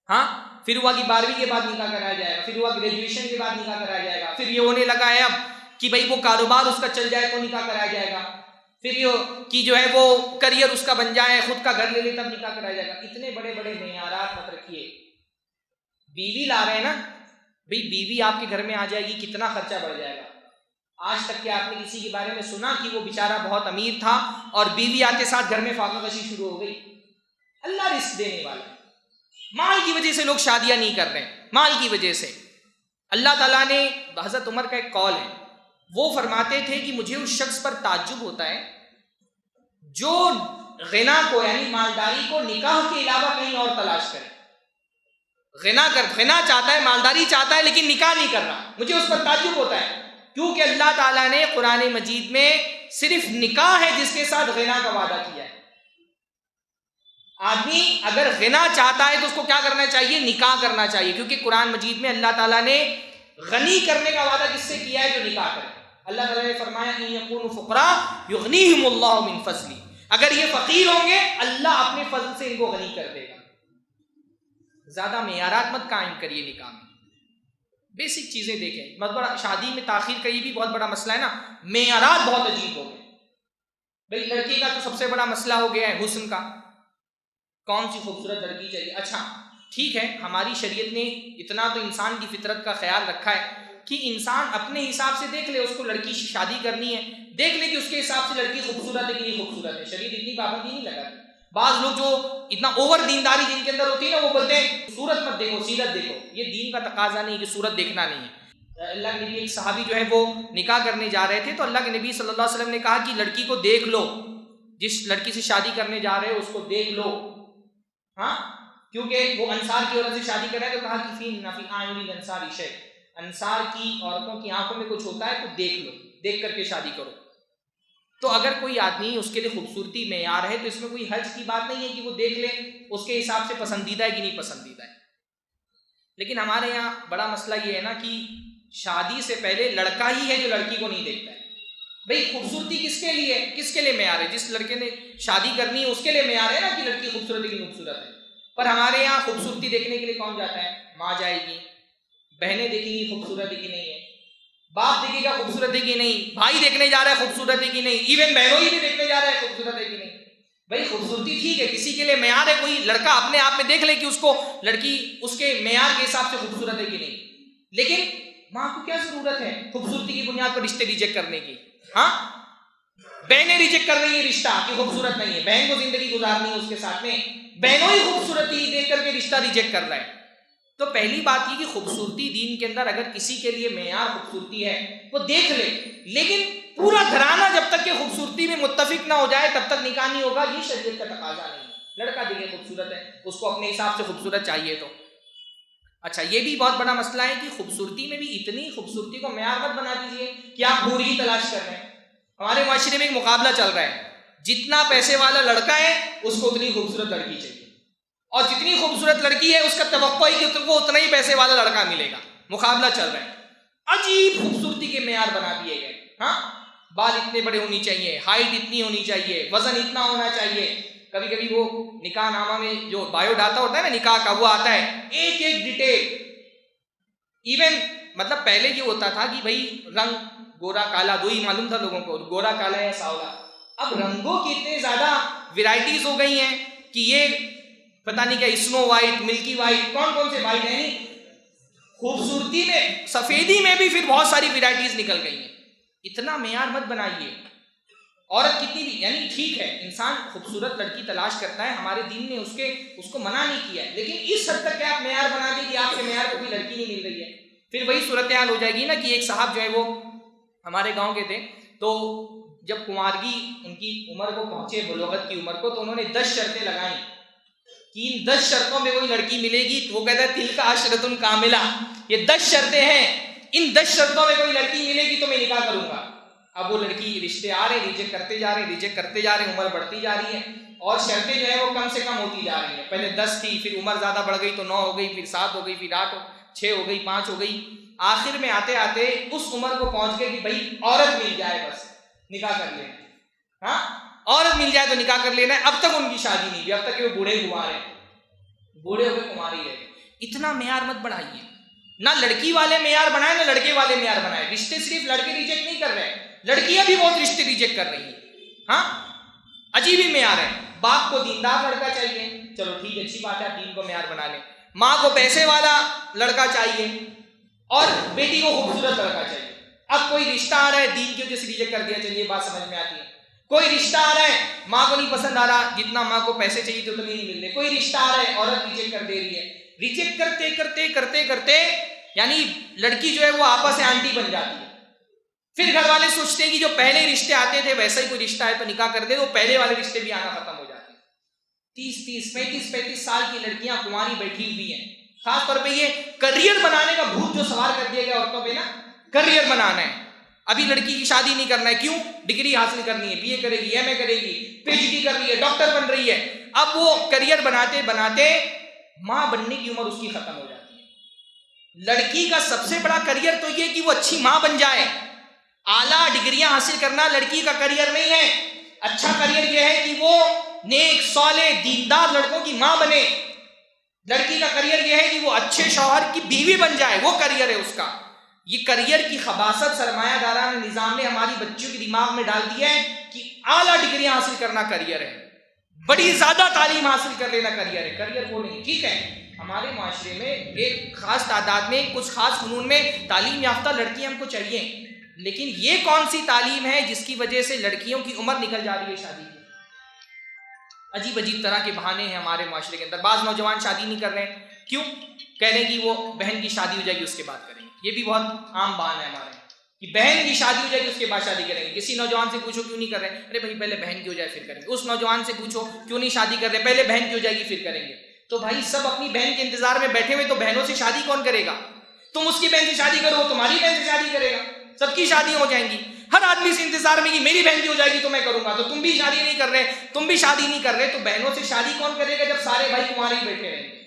ہاں، پھر ہوا کہ 12ویں کے بعد نکاح کرایا جائے گا، پھر ہوا گریجویشن کے بعد نکاح کرایا جائے گا، پھر یہ ہونے لگا ہے اب کہ بھائی وہ کاروبار اس کا چل جائے تو نکاح کرایا جائے گا، پھر یہ کہ جو ہے وہ کریئر اس کا بن جائے، خود کا گھر لے لے تب نکاح کرایا جائے گا. اتنے بڑے بڑے معیارات مت رکھیے. بیوی لا رہے ہیں نا، بھئی بیوی آپ کے گھر میں آ جائے گی، کتنا خرچہ بڑھ جائے گا. آج تک کہ آپ نے کسی کے بارے میں سنا کہ وہ بیچارہ بہت امیر تھا اور بیوی آتے ساتھ گھر میں فاقہ کشی شروع ہو گئی؟ اللہ رزق دینے والا ہے. مال کی وجہ سے لوگ شادیاں نہیں کر رہے ہیں، مال کی وجہ سے. اللہ تعالیٰ نے، حضرت عمر کا ایک قول ہے، وہ فرماتے تھے کہ مجھے اس شخص پر تعجب ہوتا ہے جو غنا کو یعنی مالداری کو نکاح کے علاوہ کہیں اور تلاش کرے. غنا چاہتا ہے، مالداری چاہتا ہے لیکن نکاح نہیں کر رہا. مجھے اس پر تعجب ہوتا ہے کیونکہ اللہ تعالیٰ نے قرآن مجید میں صرف نکاح ہے جس کے ساتھ غنا کا وعدہ کیا ہے. آدمی اگر غنا چاہتا ہے تو اس کو کیا کرنا چاہیے؟ نکاح کرنا چاہیے، کیونکہ قرآن مجید میں اللہ تعالیٰ نے غنی کرنے کا وعدہ کس سے کیا ہے؟ جو نکاح کرے. اللہ تعالیٰ نے فرمایا ان یکونوا فقراء یغنیہم اللہ من فضلہ، اگر یہ فقیر ہوں گے اللہ اپنے فضل سے ان کو غنی کر دے گا. زیادہ معیارات مت قائم کریے نکاح میں. بیسک چیزیں دیکھیں. بہت بڑا شادی میں تاخیر کا یہ بھی بہت بڑا مسئلہ ہے نا, معیارات بہت عجیب ہو گئے. بھئی لڑکی کا تو سب سے بڑا مسئلہ ہو گیا ہے حسن کا, کون سی خوبصورت لڑکی چاہیے. اچھا ٹھیک ہے, ہماری شریعت نے اتنا تو انسان کی فطرت کا خیال رکھا ہے کہ انسان اپنے حساب سے دیکھ لے, اس کو لڑکی سے شادی کرنی ہے, دیکھ لے کہ اس کے حساب سے لڑکی خوبصورت ہے کہ نہیں خوبصورت ہے. شریعت اتنی پابندی نہیں لگاتی. بعض لوگ جو اتنا اوور دینداری جن کے اندر ہوتی ہے نا, وہ بولتے ہیں صورت مت دیکھو سیرت دیکھو. یہ دین کا تقاضا نہیں کہ صورت دیکھنا نہیں ہے. اللہ کے نبی, ایک صحابی جو ہے وہ نکاح کرنے جا رہے تھے, تو اللہ کے نبی صلی اللہ علیہ وسلم نے کہا کہ لڑکی کو دیکھ لو, جس لڑکی سے شادی کرنے جا رہے ہو اس کو دیکھ لو. ہاں, کیونکہ وہ انصار کی عورت سے شادی کر رہا ہے, تو کہا کہ فی اعین الانصار شیء, انصار کی عورتوں کی آنکھوں میں کچھ ہوتا ہے تو دیکھ لو, دیکھ کر کے شادی کرو. تو اگر کوئی آدمی اس کے لیے خوبصورتی معیار ہے تو اس میں کوئی حرج کی بات نہیں ہے کہ وہ دیکھ لے اس کے حساب سے پسندیدہ ہے کہ نہیں پسندیدہ ہے. لیکن ہمارے یہاں بڑا مسئلہ یہ ہے نا کہ شادی سے پہلے لڑکا ہی ہے جو لڑکی کو نہیں دیکھتا ہے. بھئی خوبصورتی کس کے لیے معیار ہے؟ جس لڑکے نے شادی کرنی ہے اس کے لیے معیار ہے نا کہ لڑکی خوبصورت ہے کہ خوبصورت ہے. پر ہمارے یہاں خوبصورتی دیکھنے کے لیے کون جاتا ہے؟ ماں جائے گی, بہنیں دیکھیں گی خوبصورت ہے کہ نہیں ہے, باپ دیکھے گا خوبصورت ہے کہ نہیں, بھائی دیکھنے جا رہا ہے خوبصورت ہے کہ نہیں, ایون بہنوئی بھی دیکھنے جا رہا ہے خوبصورت ہے کہ نہیں. بھائی خوبصورتی ٹھیک ہے, کسی کے لیے معیار ہے, کوئی لڑکا اپنے آپ میں دیکھ لے کہ اس کو لڑکی اس کے معیار کے حساب سے خوبصورت ہے کہ نہیں. لیکن ماں کو کیا ضرورت ہے خوبصورتی کی بنیاد پر رشتے ریجیکٹ کرنے کی؟ ہاں, بہنیں ریجیکٹ کر رہی ہیں رشتہ کہ خوبصورت نہیں ہے, بہن کو زندگی گزارنی ہے اس کے ساتھ میں, بہنوں ہی خوبصورتی دیکھ کر کے رشتہ ریجیکٹ کر رہا ہے. تو پہلی بات یہ کہ خوبصورتی دین کے اندر اگر کسی کے لیے معیار خوبصورتی ہے وہ دیکھ لے, لیکن پورا گھرانہ جب تک کہ خوبصورتی میں متفق نہ ہو جائے تب تک نکاح نہیں ہوگا. یہ شریعت کا تقاضا نہیں ہے. لڑکا دیکھے خوبصورت ہے, اس کو اپنے حساب سے خوبصورت چاہیے. تو اچھا یہ بھی بہت بڑا مسئلہ ہے کہ خوبصورتی میں بھی اتنی خوبصورتی کو معیار مت بنا دیجیے کہ آپ حور ہی تلاش کر رہے ہیں. ہمارے معاشرے میں ایک مقابلہ چل رہا ہے, جتنا پیسے والا لڑکا ہے اس کو اتنی خوبصورت لڑکی چاہیے, اور جتنی خوبصورت لڑکی ہے اس کا توقع ہے کہ اس کو اتنا ہی پیسے والا لڑکا ملے گا. مقابلہ چل رہا ہے, عجیب خوبصورتی کے معیار بنا دیے گئے. ہاں, بال اتنے بڑے ہونی چاہیے, ہائٹ اتنی ہونی چاہیے, وزن اتنا ہونا چاہیے. کبھی کبھی وہ نکاح نامہ میں جو بایو ڈاٹا ہوتا ہے نا نکاح کا, وہ آتا ہے ایک ایک ڈیٹیل. ایون مطلب پہلے یہ ہوتا تھا کہ بھائی رنگ گورا کالا دو ہی معلوم تھا لوگوں کو, گورا کالا یا ساولا. اب رنگوں کی اتنے زیادہ ویرائٹیز ہو گئی ہیں کہ یہ پتہ نہیں کیا اسنو وائٹ, ملکی وائٹ, کون سے وائٹ ہیں. خوبصورتی میں سفیدی میں بھی پھر بہت ساری ویرائٹیز نکل گئی ہیں. اتنا معیار مت بنائیے. عورت کتنی بھی, یعنی ٹھیک ہے انسان خوبصورت لڑکی تلاش کرتا ہے, ہمارے دین نے اس کو منع نہیں کیا ہے, لیکن اس حد تک کہ آپ معیار بنا دیں کہ آپ کے معیار کو کوئی لڑکی نہیں مل رہی ہے, پھر وہی صورتحال ہو جائے گی نا کہ ایک صاحب جو ہے وہ ہمارے گاؤں کے تھے, تو جب کمارگی ان کی عمر کو پہنچے, بلوغت کی عمر کو, تو انہوں نے 10 شرطیں لگائیں کہ ان 10 شرطوں میں کوئی لڑکی ملے گی تو وہ کہتا ہے تلک عشرۃ کاملہ, یہ 10 شرطیں ہیں, ان 10 شرطوں میں کوئی لڑکی ملے گی تو میں نکاح کروں گا. اب وہ لڑکی رشتے آ رہے, ریجیکٹ کرتے جا رہے, عمر بڑھتی جا رہی ہے, اور شرطیں جو ہے وہ کم سے کم ہوتی جا رہی ہیں. پہلے 10 تھی, پھر عمر زیادہ بڑھ گئی تو 9 ہو گئی, پھر 7 ہو گئی, پھر 8 6 ہو گئی, 5 ہو گئی. آخر میں آتے آتے اس عمر کو پہنچ گئے کہ بھائی عورت مل جائے بس نکاح کر لینا. ہاں, عورت مل جائے تو نکاح کر لینا ہے. اب تک ان کی شادی نہیں ہوئی, اب تک کہ وہ بوڑھے ہو کے کماری رہے. اتنا معیار مت بڑھائیے, نہ لڑکی والے معیار بنائے نہ لڑکے والے معیار بنائے. رشتے صرف لڑکے ریجیکٹ نہیں کر رہے, لڑکیاں بھی بہت رشتے ریجیکٹ کر رہی ہیں. ہاں, عجیب ہی معیار ہے. باپ کو دیندار لڑکا چاہیے, چلو ٹھیک ہے, اچھی بات ہے, دین کو معیار بنا لیں. ماں کو پیسے والا لڑکا چاہیے, اور بیٹی کو خوبصورت لڑکا چاہیے. اب کوئی رشتہ آ رہا ہے دین کی وجہ سے ریجیکٹ کر دیا, چلیے بات سمجھ میں آتی ہے. کوئی رشتہ آ رہا ہے ماں کو نہیں پسند آ رہا, جتنا ماں کو پیسے چاہیے تو اتنے نہیں مل رہے. کوئی رشتہ آ رہا ہے عورت ریجیکٹ کر دے رہی ہے. ریجیکٹ کرتے یعنی لڑکی جو ہے وہ آپس سے آنٹی بن جاتی ہے. پھر گھر والے سوچتے ہیں کہ جو پہلے رشتے آتے تھے ویسا ہی کوئی رشتہ ہے تو نکاح کر دے, وہ پہلے والے رشتے بھی آنا ختم ہو جاتے ہیں. 35 سال کی لڑکیاں کنواری بیٹھی ہوئی ہیں. خاص طور پہ یہ کریئر بنانے کا بھوت جو سوار کر دیا گیا عورتوں پہ نا, کریئر بنانا ہے. ابھی لڑکی کی شادی نہیں کرنا ہے, کیوں؟ ڈگری حاصل کرنی ہے, BA کرے گی, MA کرے گی, PhD کر رہی ہے, ڈاکٹر بن رہی ہے. اب وہ کریئر بناتے بناتے ماں بننے کی عمر اس کی ختم ہو جاتی ہے. لڑکی کا سب سے بڑا کریئر تو یہ کہ وہ اچھی ماں بن جائے. اعلیٰ ڈگریاں حاصل کرنا لڑکی کا کریئر نہیں ہے. اچھا کریئر یہ ہے کہ وہ نیک صالح دیندار لڑکوں کی ماں بنے. لڑکی کا کریئر یہ ہے کہ وہ اچھے شوہر کی بیوی بن جائے، وہ کریئر ہے اس کا۔ یہ کریئر کی خباثت سرمایہ دارانہ نظام نے ہماری بچیوں کے دماغ میں ڈال دیا ہے کہ اعلیٰ ڈگریاں حاصل کرنا کریئر ہے، بڑی زیادہ تعلیم حاصل کر لینا کریئر ہے۔ کریئر وہ نہیں، ٹھیک ہے ہمارے معاشرے میں ایک خاص تعداد میں کچھ خاص فنون میں تعلیم یافتہ لڑکیاں ہم کو چاہیے، لیکن یہ کون سی تعلیم ہے جس کی وجہ سے لڑکیوں کی عمر نکل جا رہی ہے شادی کی؟ عجیب عجیب طرح کے بہانے ہیں ہمارے معاشرے کے اندر۔ بعض نوجوان شادی نہیں کر رہے ہیں، کیوں؟ کہہ رہے ہیں کہ وہ بہن کی شادی ہو جائے گی اس کے بعد کریں گے۔ یہ بھی بہت عام بہانہ ہے ہمارے کہ بہن کی شادی ہو جائے گی اس کے بعد شادی کریں گے۔ کسی نوجوان سے پوچھو کیوں نہیں کر رہے، ارے بھائی پہلے بہن کی ہو جائے پھر کریں گے۔ اس نوجوان سے پوچھو کیوں نہیں شادی کر رہے، پہلے بہن کی ہو جائے گی پھر کریں گے۔ تو بھائی سب اپنی بہن کے انتظار میں بیٹھے ہوئے، تو بہنوں سے شادی کون کرے گا؟ تم اس کی بہن سے شادی کرو، تمہاری بہن سے شادی کرے گا، سب کی شادی ہو جائیں گی۔ ہر آدمی سے انتظار میں کہ میری بہن کی ہو جائے گی تو میں کروں گا، تو تم بھی شادی نہیں کر رہے، تم بھی شادی نہیں کر رہے، تو بہنوں سے شادی کون کرے گا جب سارے بھائی تمہارے ہی بیٹھے رہیں گے؟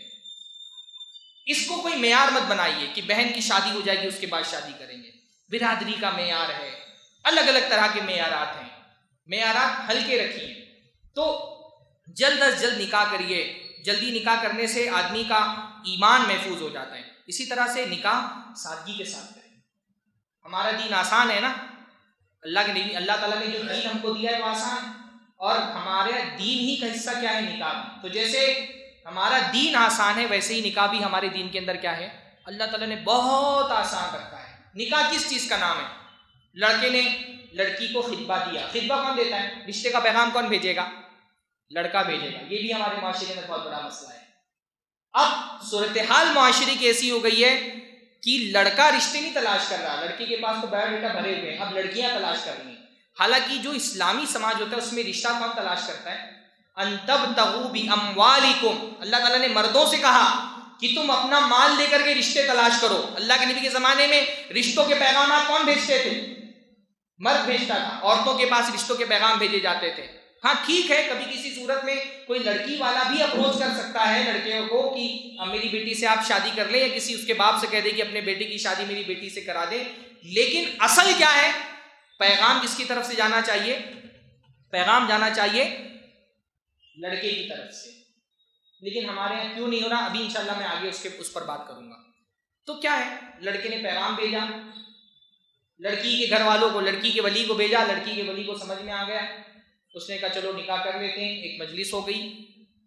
اس کو کوئی معیار مت بنائیے کہ بہن کی شادی ہو جائے گی اس کے بعد شادی کریں گے۔ برادری کا معیار ہے، الگ الگ طرح کے معیارات ہیں، معیارات ہلکے رکھیے۔ تو جلد از جلد نکاح کریے، جلدی نکاح کرنے سے آدمی کا ایمان محفوظ ہو جاتا ہے۔ اسی طرح سے نکاح سادگی کے ساتھ کریں۔ ہمارا دین آسان ہے نا، اللہ تعالیٰ نے جو دین ہم کو دیا ہے وہ آسان ہے، اور ہمارے دین ہی کا حصہ کیا ہے؟ نکاح۔ تو جیسے ہمارا دین آسان ہے ویسے ہی نکاح بھی ہمارے دین کے اندر کیا ہے؟ اللہ تعالیٰ نے بہت آسان رکھا ہے۔ نکاح کس چیز کا نام ہے؟ لڑکے نے لڑکی کو خطبہ دیا، خطبہ کون دیتا ہے؟ رشتے کا پیغام کون بھیجے گا؟ لڑکا بھیجے گا۔ یہ بھی ہمارے معاشرے میں بہت بڑا مسئلہ ہے۔ اب صورتحال معاشرے کی ایسی ہو گئی ہے کہ لڑکا رشتے نہیں تلاش کر رہا، لڑکی کے پاس تو بایو ڈیٹا بھرے ہوئے ہیں، اب لڑکیاں تلاش کر رہی ہیں۔ حالانکہ جو اسلامی سماج ہوتا ہے اس میں رشتہ کون تلاش کرتا ہے؟ ان تبتغوا باموالکم، اللہ تعالیٰ نے مردوں سے کہا کہ تم اپنا مال لے کر کے رشتے تلاش کرو۔ اللہ کے نبی کے زمانے میں رشتوں کے پیغامات کون بھیجتے تھے؟ مرد بھیجتا تھا، عورتوں کے پاس رشتوں کے پیغام بھیجے جاتے تھے۔ ہاں ٹھیک ہے، کبھی کسی صورت میں کوئی لڑکی والا بھی اپروچ کر سکتا ہے لڑکیوں کو کہ میری بیٹی سے آپ شادی کر لیں، یا کسی اس کے باپ سے کہہ دے کہ اپنے بیٹے کی شادی میری بیٹی سے کرا دیں، لیکن اصل کیا ہے؟ پیغام کس کی طرف سے جانا چاہیے؟ پیغام جانا چاہیے لڑکے کی طرف سے۔ لیکن ہمارے یہاں کیوں نہیں ہو رہا؟ ابھی انشاءاللہ میں آگے اس پر بات کروں گا۔ تو کیا ہے؟ لڑکے نے پیغام بھیجا، لڑکی کے گھر والوں کو، لڑکی کے ولی کو بھیجا، لڑکی کے ولی کو سمجھ میں آ گیا، اس نے کہا چلو نکاح کر لیتے ہیں۔ ایک مجلس ہو گئی،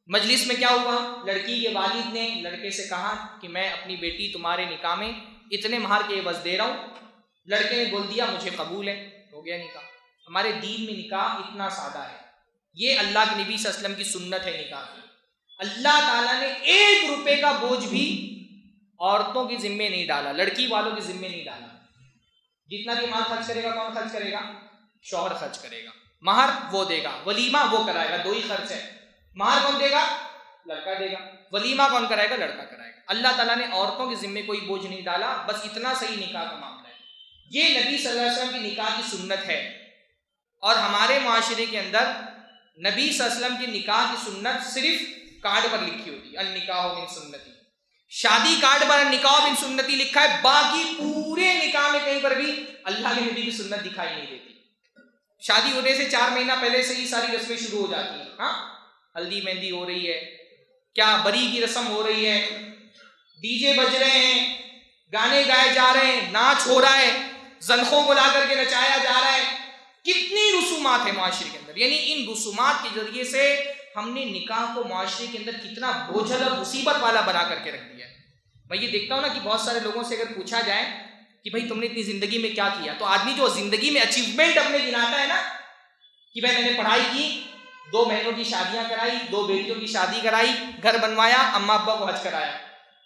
مجلس میں کیا ہوا؟ لڑکی کے والد نے لڑکے سے کہا کہ میں اپنی بیٹی تمہارے نکاح میں اتنے مہر کے عوض دے رہا ہوں۔ لڑکے نے بول دیا مجھے قبول ہے، ہو گیا نکاح۔ ہمارے دین میں نکاح اتنا سادہ ہے، یہ اللہ کے نبی صلی اللہ علیہ وسلم کی سنت ہے نکاح کی۔ اللہ تعالیٰ نے 1 روپے کا بوجھ بھی عورتوں کے ذمے نہیں ڈالا، لڑکی والوں کے ذمے نہیں ڈالا۔ جتنا بھی مال خرچ کرے گا کون خرچ کرے گا؟ شوہر خرچ کرے گا، مہر وہ دے گا، ولیمہ وہ کرائے گا، 2 ہی خرچ ہے۔ مہر کون دے گا؟ لڑکا دے گا۔ ولیمہ کون کرائے گا؟ لڑکا کرائے گا۔ اللہ تعالیٰ نے عورتوں کے ذمے کوئی بوجھ نہیں ڈالا، بس اتنا صحیح نکاح کا معاملہ ہے۔ یہ نبی صلی اللہ علیہ وسلم کی نکاح کی سنت ہے، اور ہمارے معاشرے کے اندر نبی صلی اللہ علیہ وسلم کی نکاح کی سنت صرف کارڈ پر لکھی ہوتی ہے، النکاح من سنتی، شادی کارڈ پر النکاح من سنتی لکھا ہے، باقی پورے نکاح میں کہیں پر بھی اللہ کے نبی کی سنت دکھائی نہیں دیتی۔ شادی ہونے سے 4 مہینہ پہلے سے ہی ساری رسمیں شروع ہو جاتی ہیں۔ ہاں ہلدی مہندی ہو رہی ہے، کیا بری کی رسم ہو رہی ہے، ڈی جے بج رہے ہیں، گانے گائے جا رہے ہیں، ناچ ہو رہا ہے، زنخوں کو لا کر کے نچایا جا رہا ہے، کتنی رسومات ہیں معاشرے کے اندر۔ یعنی ان رسومات کے ذریعے سے ہم نے نکاح کو معاشرے کے اندر کتنا بوجھل اور مصیبت والا بنا کر کے رکھ دیا ہے۔ میں یہ دیکھتا ہوں نا کہ بہت سارے لوگوں سے اگر پوچھا جائے کہ بھائی تم نے اتنی زندگی میں کیا کیا، تو آدمی جو زندگی میں اچیومنٹ اپنے گناتا ہے نا کہ بھائی میں نے پڑھائی کی، 2 بہنوں کی شادیاں کرائی، 2 بیٹیوں کی شادی کرائی، گھر بنوایا، اماں ابا کو حج کرایا،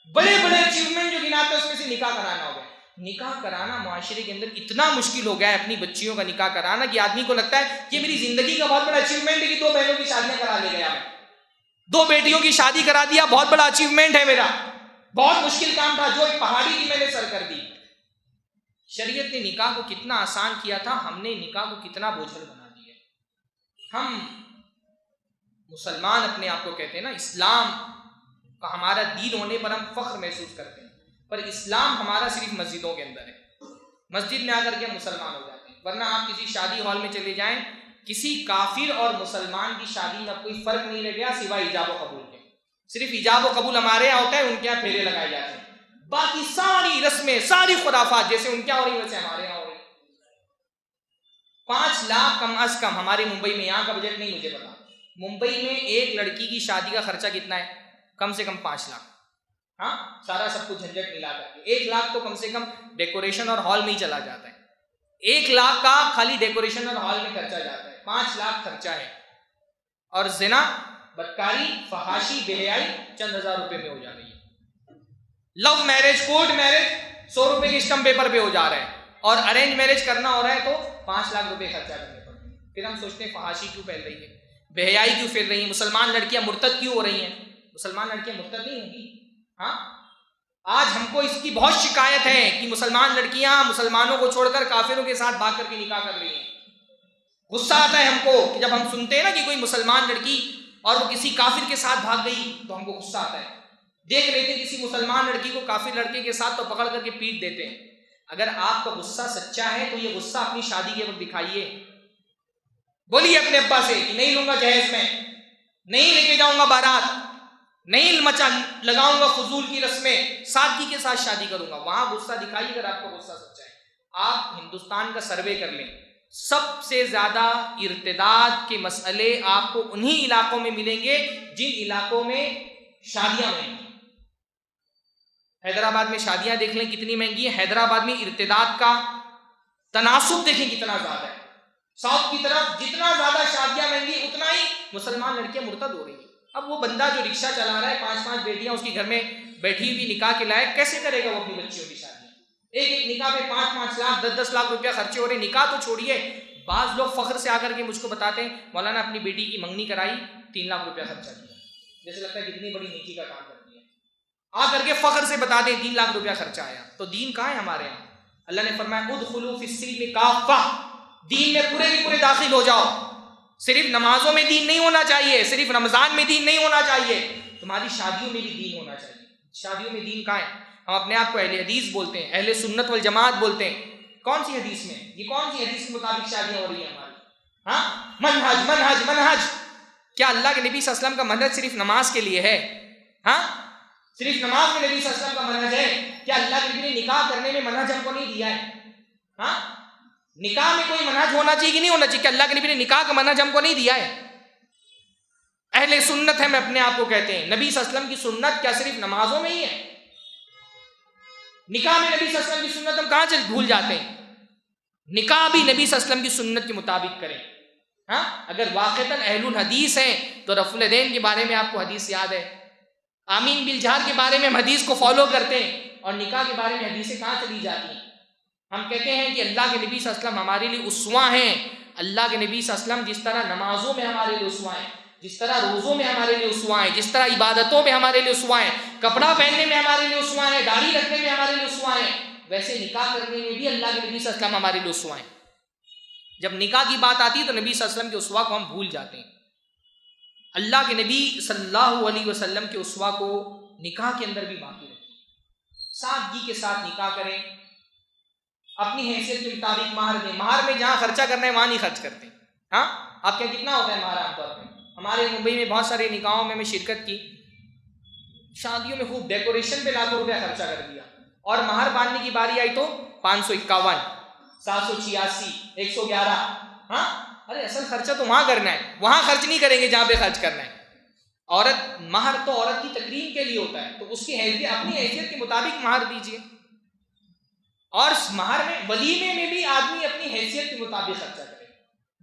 بڑے بڑے اچیومنٹ جو گناتے ہیں اس میں سے نکاح کرانا ہو گیا۔ نکاح کرانا معاشرے کے اندر اتنا مشکل ہو گیا ہے اپنی بچیوں کا نکاح کرانا کہ آدمی کو لگتا ہے کہ میری زندگی کا بہت بڑا اچیومنٹ ہے کہ 2 بہنوں کی شادیاں کرا لے گیا، میں 2 بیٹیوں کی شادی کرا دیا، بہت بڑا اچیومنٹ ہے میرا، بہت مشکل کام تھا، جو ایک پہاڑی تھی میں نے سر کر دی۔ شریعت نے نکاح کو کتنا آسان کیا تھا، ہم نے نکاح کو کتنا بوجھل بنا دیا۔ ہم مسلمان اپنے آپ کو کہتے ہیں نا، اسلام کا ہمارا دین ہونے پر ہم فخر محسوس کرتے ہیں، پر اسلام ہمارا صرف مسجدوں کے اندر ہے، مسجد میں آ کر کے ہم مسلمان ہو جاتے ہیں۔ ورنہ آپ کسی شادی ہال میں چلے جائیں، کسی کافر اور مسلمان کی شادی میں کوئی فرق نہیں لگے گا سوائے ایجاب و قبول کے، صرف ایجاب و قبول ہمارے یہاں ہوتا ہے، ان کے یہاں پھیرے لگائے جاتے ہیں، باقی ساری رسمیں، ساری خرافات جیسے ان کے یہاں ہو رہی ویسے ہمارے یہاں ہو رہی۔ 5 لاکھ کم از کم ہمارے ممبئی میں، یہاں کا بجٹ نہیں مجھے پتا، ممبئی میں ایک لڑکی کی شادی کا خرچہ کتنا ہے؟ کم سے کم 5 لاکھ، ہاں سارا سب کچھ جھنجٹ ملا کر کے 1 لاکھ تو کم سے کم ڈیکوریشن اور ہال میں ہی چلا جاتا ہے، 1 لاکھ کا خالی ڈیکوریشن اور ہال میں خرچہ جاتا ہے، 5 لاکھ خرچہ ہے۔ اور زنا، بدکاری، فحاشی، بے حیائی چند ہزار روپے میں ہو جا رہی ہے۔ لو میرج، کورٹ میرج 100 روپے کے اسٹمپ پیپر پہ ہو جا رہا ہے، اور ارینج میرج کرنا ہو رہا ہے تو 5 لاکھ روپے خرچہ کرنے پڑتے ہیں۔ پھر ہم سوچتے ہیں فحاشی کیوں پھیل رہی ہے، بے حیائی کیوں پھیل رہی ہے، مسلمان لڑکیاں مرتد کیوں ہو رہی ہیں؟ مسلمان لڑکیاں مرتد نہیں ہوں گی؟ ہاں آج ہم کو اس کی بہت شکایت ہے کہ مسلمان لڑکیاں مسلمانوں کو چھوڑ کر کافروں کے ساتھ بھاگ کر کے نکاح کر رہی ہیں۔ غصہ آتا ہے ہم کو کہ جب ہم سنتے ہیں نا کہ کوئی مسلمان لڑکی اور وہ کسی کافر کے ساتھ بھاگ گئی تو ہم کو غصہ آتا ہے۔ دیکھ لیتے ہیں کسی مسلمان لڑکی کو کافر لڑکے کے ساتھ تو پکڑ کر کے پیٹ دیتے ہیں۔ اگر آپ کا غصہ سچا ہے تو یہ غصہ اپنی شادی کے وقت دکھائیے، بولیے اپنے ابا سے کہ نہیں لوں گا جہیز میں، نہیں لے کے جاؤں گا بارات، نہیں لگاؤں گا فضول کی رسمیں، سادگی کے ساتھ شادی کروں گا، وہاں غصہ دکھائیے اگر آپ کا غصہ سچا ہے۔ آپ ہندوستان کا سروے کر لیں، سب سے زیادہ ارتداد کے مسئلے آپ کو انہی علاقوں میں ملیں گے جن علاقوں میں شادیاں مہنگی ہیں۔ حیدرآباد میں شادیاں دیکھ لیں کتنی مہنگی ہیں، حیدرآباد میں ارتداد کا تناسب دیکھیں کتنا زیادہ ہے۔ ساؤتھ کی طرف جتنا زیادہ شادیاں مہنگی اتنا ہی مسلمان لڑکیاں مرتد ہو رہی ہیں۔ اب وہ بندہ جو رکشہ چلا رہا ہے، 5 بیٹیاں اس کے گھر میں بیٹھی ہوئی نکاح کے لائق، کیسے کرے گا وہ اپنی بچیوں کی شادیاں؟ ایک نکاح پہ 5 لاکھ 10 لاکھ روپیہ خرچے ہو رہے ہیں۔ نکاح تو چھوڑیے، بعض لوگ فخر سے آ کر کے مجھ کو بتاتے ہیں مولانا اپنی بیٹی کی منگنی کرائی 3 لاکھ روپیہ خرچہ کیا، جیسے لگتا ہے کتنی بڑی نیکی کا کام کرتی ہے، آ کر کے فخر سے بتا دیں 3 لاکھ روپیہ خرچہ آیا۔ تو دین کہاں ہے ہمارے یہاں؟ اللہ نے فرمایا ادخلوا فی السلم کافہ، دین میں پورے کے پورے داخل ہو جاؤ۔ صرف نمازوں میں دین نہیں ہونا چاہیے، صرف رمضان میں دین نہیں ہونا چاہیے، تمہاری شادیوں میں بھی دین ہونا چاہیے۔ شادیوں میں دین کہاں ہے؟ ہم اپنے آپ کو اہل حدیث بولتے ہیں، اہل سنت والجماعت بولتے ہیں، کون سی حدیث میں؟ یہ کون سی حدیث کے مطابق شادیاں ہو رہی ہیں ہماری؟ ہاں منہج منہج منہج، کیا اللہ کے نبی صلی اللہ علیہ وسلم کا منہج صرف نماز کے لیے ہے؟ ہاں صرف نماز میں نبی صلی اللہ علیہ وسلم کا منہج ہے؟ کیا اللہ کے نبی نے نکاح کرنے میں منہج ہم کو نہیں دیا ہے؟ ہاں نکاح میں کوئی منہج ہونا چاہیے کہ نہیں ہونا چاہیے؟ کہ اللہ کے نبی نے نکاح کا منہج ہم کو نہیں دیا ہے؟ اہل سنت ہے، میں اپنے آپ کو کہتے ہیں۔ نبی صلی اللہ علیہ وسلم کی سنت کیا صرف نمازوں میں ہی ہے؟ نکاح میں نبی صلی اللہ علیہ وسلم کی سنت ہم کہاں چل بھول جاتے ہیں؟ نکاح بھی نبی صلی اللہ علیہ وسلم کی سنت کے مطابق کریں۔ ہاں اگر واقعتاً اہل الحدیث ہیں تو رفع الیدین کے بارے میں آپ کو حدیث یاد ہے، آمین بالجہر کے بارے میں ہم حدیث کو فالو کرتے ہیں، اور نکاح کے بارے میں حدیثیں کہاں چلی جاتی ہیں؟ ہم کہتے ہیں کہ اللہ کے نبی صلی اللہ علیہ وسلم ہمارے لیے اسوہ ہیں۔ اللہ کے نبی صلی اللہ علیہ وسلم جس طرح نمازوں میں ہمارے لیے اسوہ ہیں، جس طرح روزوں میں ہمارے لیے اسوہ ہیں، جس طرح عبادتوں میں ہمارے لیے اسوہ ہیں، کپڑا پہننے میں ہمارے لیے اسوہ ہیں، داڑھی رکھنے میں ہمارے لیے اسوہ ہیں، ویسے نکاح کرنے میں بھی اللہ کے نبی صلی اللہ علیہ وسلم ہمارے لیے اسوہ ہیں۔ جب نکاح کی بات آتی ہے تو نبی صلی اللہ علیہ وسلم کے اسوہ کو ہم بھول جاتے ہیں۔ اللہ کے نبی صلی اللہ علیہ وسلم کے اسوہ کو نکاح کے اندر بھی باقی رکھیں، سادگی کے ساتھ نکاح کریں، اپنی حیثیت کے مطابق مہر میں جہاں خرچہ کرنا ہے وہاں نہیں خرچ کرتے۔ ہاں آپ کیا کتنا ہوتا ہے مہر عام طور پہ؟ ہمارے ممبئی میں بہت سارے نکاحوں میں شرکت کی، شادیوں میں خوب ڈیکوریشن پہ لاکھوں روپیہ خرچہ کر دیا، اور مہر باندھنے کی باری آئی تو 551 786 111۔ ہاں ارے اصل خرچہ تو وہاں کرنا ہے، وہاں خرچ نہیں کریں گے جہاں پہ خرچ کرنا ہے۔ عورت مہر تو عورت کی تکریم کے لیے ہوتا ہے، تو اس کی حیثیت اپنی حیثیت کے مطابق مہر دیجیے، اور مہر میں ولیمے میں بھی آدمی اپنی حیثیت کے مطابق خرچہ کرے۔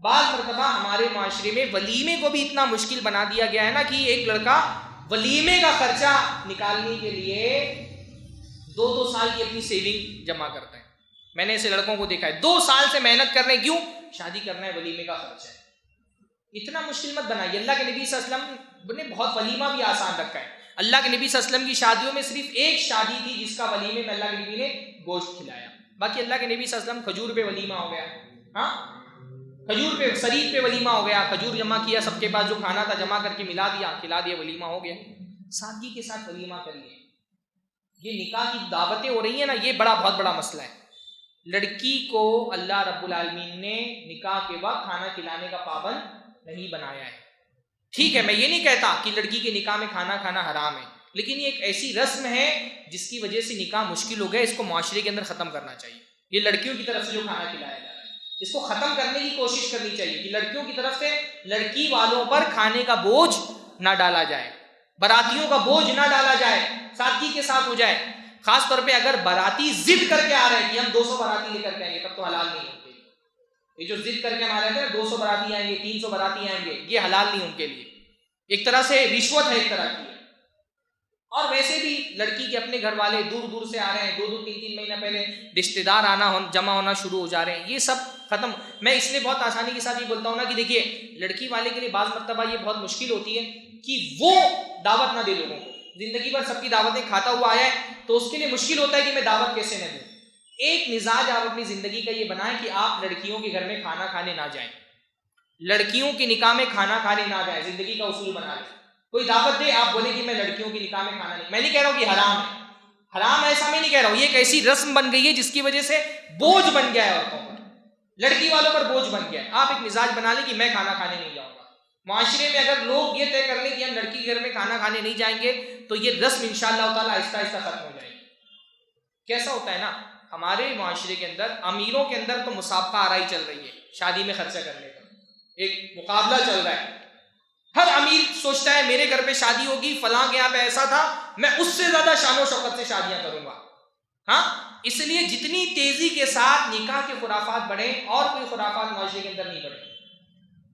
بعض مرتبہ ہمارے معاشرے میں ولیمے کو بھی اتنا مشکل بنا دیا گیا ہے نا کہ ایک لڑکا ولیمے کا خرچہ نکالنے کے لیے 2 سال کی اپنی سیونگ جمع کرتا ہے۔ میں نے ایسے لڑکوں کو دیکھا ہے 2 سال سے محنت کر رہے ہیں، کیوں؟ شادی کرنا ہے، ولیمے کا خرچہ ہے۔ اتنا مشکل مت بنائیے۔ اللہ کے نبی صلی اللہ علیہ وسلم نے بہت ولیمہ بھی آسان رکھا ہے۔ اللہ کے نبی صلی اللہ علیہ وسلم کی شادیوں میں صرف ایک شادی تھی جس کا ولیمے میں اللہ کے نبی نے گوشت کھلایا، باقی اللہ کے نبی صلی اللہ علیہ وسلم کھجور پہ ولیمہ ہو گیا، ہاں کھجور پہ سرید پہ ولیمہ ہو گیا، کھجور جمع کیا، سب کے پاس جو کھانا تھا جمع کر کے ملا دیا، کھلا دیا، ولیمہ ہو گیا۔ سادگی کے ساتھ ولیمہ کریے۔ یہ نکاح کی دعوتیں ہو رہی ہیں نا، یہ بہت بڑا مسئلہ ہے۔ لڑکی کو اللہ رب العالمین نے نکاح کے وقت کھانا کھلانے کا پابند نہیں بنایا ہے۔ ٹھیک ہے، میں یہ نہیں کہتا کہ لڑکی کے نکاح میں کھانا کھانا حرام ہے، لیکن یہ ایک ایسی رسم ہے جس کی وجہ سے نکاح مشکل ہو گیا، اس کو معاشرے کے اندر ختم کرنا چاہیے۔ یہ لڑکیوں کی طرف سے جو کھانا کھلایا جا رہا ہے اس کو ختم کرنے کی کوشش کرنی چاہیے کہ لڑکیوں کی طرف سے لڑکی والوں پر کھانے کا بوجھ نہ ڈالا جائے، براتیوں کا بوجھ نہ ڈالا جائے، سادگی کے ساتھ ہو جائے۔ خاص طور پہ اگر باراتی ضد کر کے آ رہے ہیں کہ ہم 200 باراتی لے کر کے آئیں گے، تب تو حلال نہیں ہوتے۔ یہ جو ضد کر کے ہم آ رہے ہیں 200 باراتی آئیں گے، 300 باراتی آئیں گے، یہ حلال نہیں ان کے لیے، ایک طرح سے رشوت ہے ایک طرح کی۔ اور ویسے بھی لڑکی کے اپنے گھر والے دور دور سے آ رہے ہیں، 2 3 مہینہ پہلے رشتہ دار جمع ہونا شروع ہو جا رہے ہیں، یہ سب ختم۔ میں اس لیے بہت آسانی کے ساتھ یہ بولتا ہوں نا کہ دیکھیے لڑکی والے کے لیے بعض مرتبہ یہ بہت مشکل ہوتی ہے کہ وہ دعوت نہ دے لوگوں کو، زندگی بھر سب کی دعوتیں کھاتا ہوا آیا ہے تو اس کے لیے مشکل ہوتا ہے کہ میں دعوت کیسے نہ دوں۔ ایک مزاج آپ اپنی زندگی کا یہ بنائیں کہ آپ لڑکیوں کے گھر میں کھانا کھانے نہ جائیں، لڑکیوں کے نکاح میں کھانا کھانے نہ جائیں، زندگی کا اصول بنا لیں۔ کوئی دعوت دے آپ بولیں کہ میں لڑکیوں کی نکاح میں کھانا نہیں، میں نہیں کہہ رہا ہوں کہ حرام ہے، حرام ایسا میں نہیں کہہ رہا ہوں، یہ ایک ایسی رسم بن گئی ہے جس کی وجہ سے بوجھ بن گیا ہے عورتوں پر، لڑکی والوں پر بوجھ بن گیا ہے۔ آپ ایک مزاج بنا لیں کہ میں کھانا کھانے نہیں جاؤں گا۔ معاشرے میں اگر لوگ یہ طے کر لیں کہ ہم لڑکی کے گھر میں کھانا کھانے نہیں جائیں گے تو یہ رسم انشاءاللہ تعالیٰ آہستہ آہستہ ختم ہو جائے گی۔ کیسا ہوتا ہے نا ہمارے معاشرے کے اندر امیروں کے اندر تو مسابقہ آرائی چل رہی ہے شادی میں خرچہ کرنے کا، ایک مقابلہ چل رہا ہے، ہر امیر سوچتا ہے میرے گھر پہ شادی ہوگی، فلاں کے یہاں پہ ایسا تھا، میں اس سے زیادہ شان و شوکت سے شادیاں کروں گا۔ ہاں، اس لیے جتنی تیزی کے ساتھ نکاح کے خرافات بڑھیں اور کوئی خرافات معاشرے کے اندر نہیں بڑھیں۔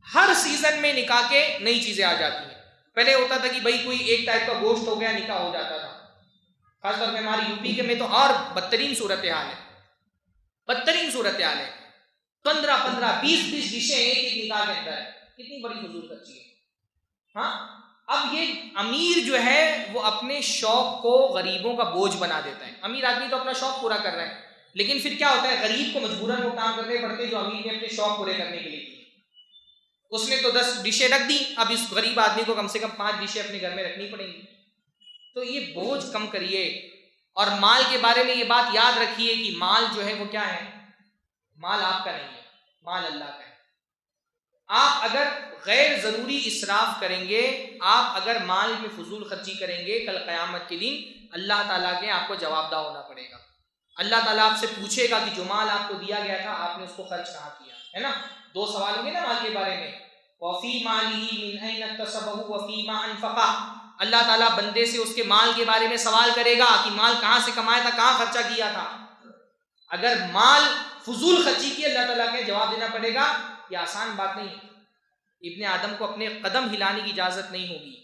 ہر سیزن میں نکاح کے نئی چیزیں آ جاتی ہیں۔ پہلے ہوتا تھا کہ بھائی کوئی ایک ٹائپ کا گوشت ہو گیا نکاح ہو جاتا تھا، خاص طور پہ ہماری یو پی کے میں تو اور بدترین صورتحال ہے، بدترین صورتحال ہے، 15 15 20 20 ڈشیں ایک نکاح کے اندر ہے، کتنی بڑی فضول خرچی ہے۔ ہاں، اب یہ امیر جو ہے وہ اپنے شوق کو غریبوں کا بوجھ بنا دیتا ہے۔ امیر آدمی تو اپنا شوق پورا کر رہا ہے، لیکن پھر کیا ہوتا ہے غریب کو مجبوراً وہ کام کرنے پڑتے ہیں جو امیر نے اپنے شوق پورے کرنے کے لیے کیے۔ اس نے تو 10 ڈشیں رکھ دی، اب اس غریب آدمی کو کم سے کم 5 ڈشیں اپنے گھر میں رکھنی پڑیں گی۔ تو یہ بوجھ کم کریے، اور مال کے بارے میں یہ بات یاد رکھیے کہ مال جو ہے وہ کیا ہے، مال آپ کا نہیں ہے، مال اللہ کا ہے۔ آپ اگر غیر ضروری اسراف کریں گے، آپ اگر مال میں فضول خرچی کریں گے، کل قیامت کے دن اللہ تعالیٰ کے آپ کو جواب دہ ہونا پڑے گا۔ اللہ تعالیٰ آپ سے پوچھے گا کہ جو مال آپ کو دیا گیا تھا آپ نے اس کو خرچ کہاں کیا ہے نا۔ 2 سوال ہوں گے نا مال کے بارے میں، وَفِي مَالِهِ مِنْ أَيْنَ اكْتَسَبَهُ وَفِي مَا أَنْفَقَهُ۔ اللہ تعالیٰ بندے سے اس کے مال کے بارے میں سوال کرے گا کہ مال کہاں سے کمایا تھا، کہاں خرچہ کیا تھا۔ اگر مال فضول خرچی کی اللہ تعالیٰ کے جواب دینا پڑے گا، یہ آسان بات نہیں ہے۔ ابن آدم کو اپنے قدم ہلانے کی اجازت نہیں ہوگی۔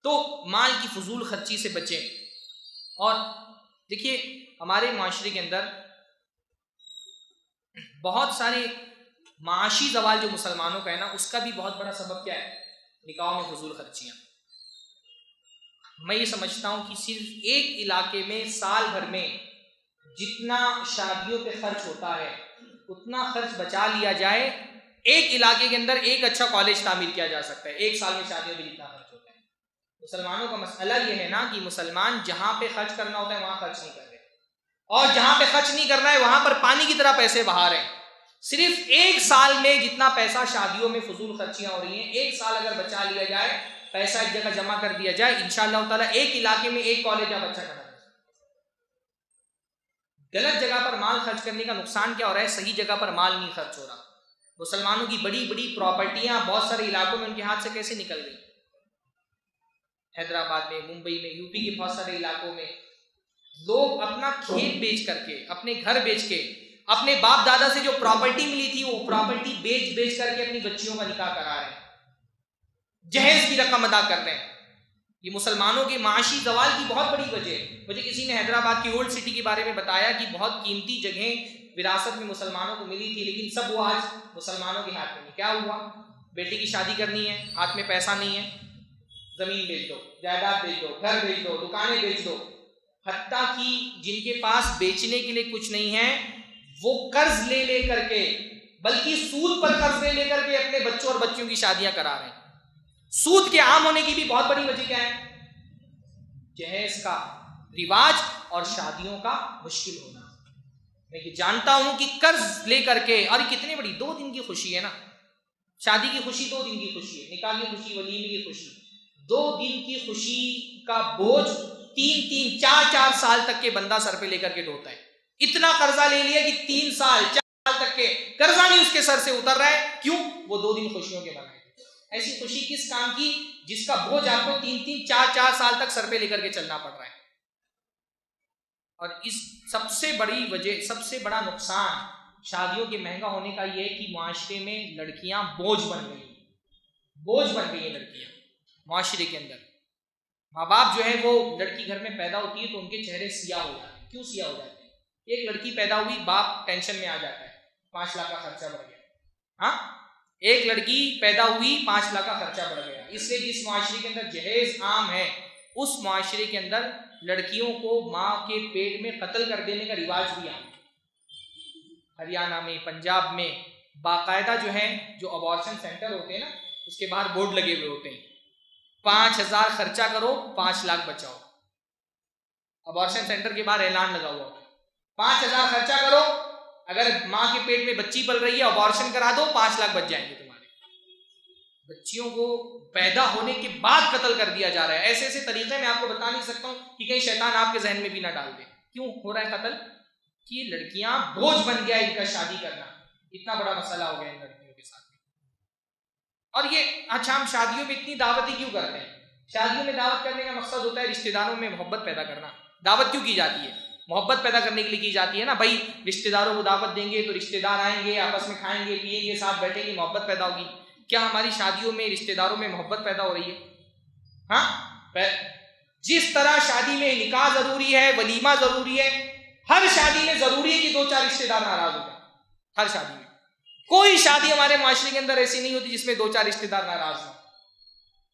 تو مال کی فضول خرچی سے بچیں۔ اور دیکھیے ہمارے معاشرے کے اندر بہت سارے معاشی زوال جو مسلمانوں کا ہے نا، اس کا بھی بہت بڑا سبب کیا ہے، نکاحوں میں فضول خرچیاں۔ میں یہ سمجھتا ہوں کہ صرف ایک علاقے میں سال بھر میں جتنا شادیوں پہ خرچ ہوتا ہے اتنا خرچ بچا لیا جائے، ایک علاقے کے اندر ایک اچھا کالج تعمیر کیا جا سکتا ہے، ایک سال میں شادیوں پہ جتنا خرچ ہوتا ہے۔ مسلمانوں کا مسئلہ یہ ہے نا کہ مسلمان جہاں پہ خرچ کرنا ہوتا ہے وہاں خرچ نہیں کر رہے، اور جہاں پہ خرچ نہیں کرنا ہے وہاں پر پانی کی طرح پیسے بہا رہے ہیں۔ صرف ایک سال میں جتنا پیسہ شادیوں میں فضول خرچیاں ہو رہی ہیں، ایک سال اگر بچا لیا جائے، پیسہ ایک جگہ جمع کر دیا جائے، انشاءاللہ تعالیٰ ایک علاقے میں ایک کالج آپ اچھا کرنا۔ غلط جگہ پر مال خرچ کرنے کا نقصان کیا ہو رہا ہے، صحیح جگہ پر مال نہیں خرچ ہو رہا۔ مسلمانوں کی بڑی بڑی پراپرٹیاں بہت سارے علاقوں میں ان کے ہاتھ سے کیسے نکل گئی، حیدرآباد میں، ممبئی میں، یو پی کے بہت سارے علاقوں میں لوگ اپنا کھیت بیچ کر کے، اپنے گھر بیچ کے، اپنے باپ دادا سے جو پراپرٹی ملی تھی وہ پراپرٹی بیچ کر کے اپنی بچیوں کا نکاح کرا رہے ہیں، جہیز کی رقم ادا کر رہے ہیں۔ یہ مسلمانوں کے معاشی زوال کی بہت بڑی وجہ ہے۔ مجھے کسی نے حیدرآباد کی اولڈ سٹی کے بارے میں بتایا کہ بہت قیمتی جگہیں وراثت میں مسلمانوں کو ملی تھی، لیکن سب وہ آج مسلمانوں کے ہاتھ میں نہیں۔ کیا ہوا، بیٹی کی شادی کرنی ہے، ہاتھ میں پیسہ نہیں ہے، زمین بیچ دو، جائیداد بیچ دو، گھر بیچ دو، دکانیں بیچ دو، حتیٰ کہ جن کے پاس بیچنے کے لیے کچھ نہیں ہے وہ قرض لے کر کے، بلکہ سود پر قرض لے کر کے اپنے بچوں اور بچیوں کی شادیاں کرا رہے ہیں۔ سود کے عام ہونے کی بھی بہت بڑی وجہ کیا ہے، جہیز کا رواج اور شادیوں کا مشکل ہونا۔ میں یہ جانتا ہوں کہ قرض لے کر کے، اور کتنی بڑی 2 دن کی خوشی ہے نا، شادی کی خوشی 2 دن کی خوشی ہے، نکاح کی خوشی، ولیمے کی خوشی، 2 دن کی خوشی کا بوجھ 3 4 سال تک کے بندہ سر پہ لے کر کے ڈھوتا ہے. اتنا قرضہ لے لیا کہ 3 سال 4 سال تک کے قرضہ نہیں اس کے سر سے اتر رہا ہے. کیوں؟ وہ 2 دن خوشیوں کے بنائے. ایسی خوشی کس کام کی جس کا بوجھ آپ کو 3 4 سال تک سر پہ لے کر کے چلنا پڑ رہا ہے. اور اس سب سے بڑی وجہ، سب سے بڑا نقصان شادیوں کے مہنگا ہونے کا یہ ہے کہ معاشرے میں لڑکیاں بوجھ بن گئی ہیں لڑکیاں معاشرے کے اندر. ماں باپ جو ہے وہ لڑکی گھر میں پیدا ہوتی ہے تو ان کے چہرے سیاہ ہو جاتے ہیں. کیوں سیاہ ہو جاتے ہیں؟ ایک لڑکی پیدا ہوئی، باپ ٹینشن میں آ جاتا ہے، 5 لاکھ کا خرچہ بڑھ گیا. ہاں، ایک لڑکی پیدا ہوئی، 5 لاکھ کا خرچہ بڑھ گیا. اس لیے جس معاشرے کے اندر جہیز عام ہے اس معاشرے کے اندر لڑکیوں کو ماں کے پیٹ میں قتل کر دینے کا رواج بھی عام ہے. ہریانہ میں، پنجاب میں باقاعدہ جو ہے جو ابارشن سینٹر ہوتے ہیں نا، اس کے باہر بورڈ لگے ہوئے ہوتے ہیں، 5,000 خرچہ کرو 5 لاکھ بچاؤ. ابارشن سینٹر کے باہر اعلان لگا ہوا، 5,000 خرچہ کرو، اگر ماں کے پیٹ میں بچی پل رہی ہے ابارشن کرا دو، 5 لاکھ بچ جائیں گے تمہارے. بچیوں کو پیدا ہونے کے بعد قتل کر دیا جا رہا ہے. ایسے ایسے طریقے میں آپ کو بتا نہیں سکتا ہوں کہ کہیں شیطان آپ کے ذہن میں بھی نہ ڈال دے. کیوں ہو رہا ہے قتل؟ کہ لڑکیاں بوجھ بن گیا ان کا شادی کرنا. اتنا بڑا مسئلہ ہو گیا ان لڑکیوں کے ساتھ. اور یہ اچھا، ہم شادیوں میں اتنی دعوتیں کیوں کرتے ہیں؟ شادیوں میں دعوت کرنے کا مقصد ہوتا ہے رشتہ داروں میں محبت پیدا کرنا. دعوت کیوں کی جاتی ہے؟ محبت پیدا کرنے کے لیے کی جاتی ہے نا. بھائی رشتہ داروں کو دعوت دیں گے تو رشتہ دار آئیں گے، آپس میں کھائیں گے پیئیں گے، ساتھ بیٹھیں گے، محبت پیدا ہوگی. کیا ہماری شادیوں میں رشتہ داروں میں محبت پیدا ہو رہی ہے؟ ہاں، جس طرح شادی میں نکاح ضروری ہے، ولیمہ ضروری ہے، ہر شادی میں ضروری ہے کہ 2 4 رشتہ دار ناراض ہو جائیں. ہر شادی میں کوئی شادی ہمارے معاشرے کے اندر ایسی نہیں ہوتی جس میں 2 4 رشتہ دار ناراض ہوں.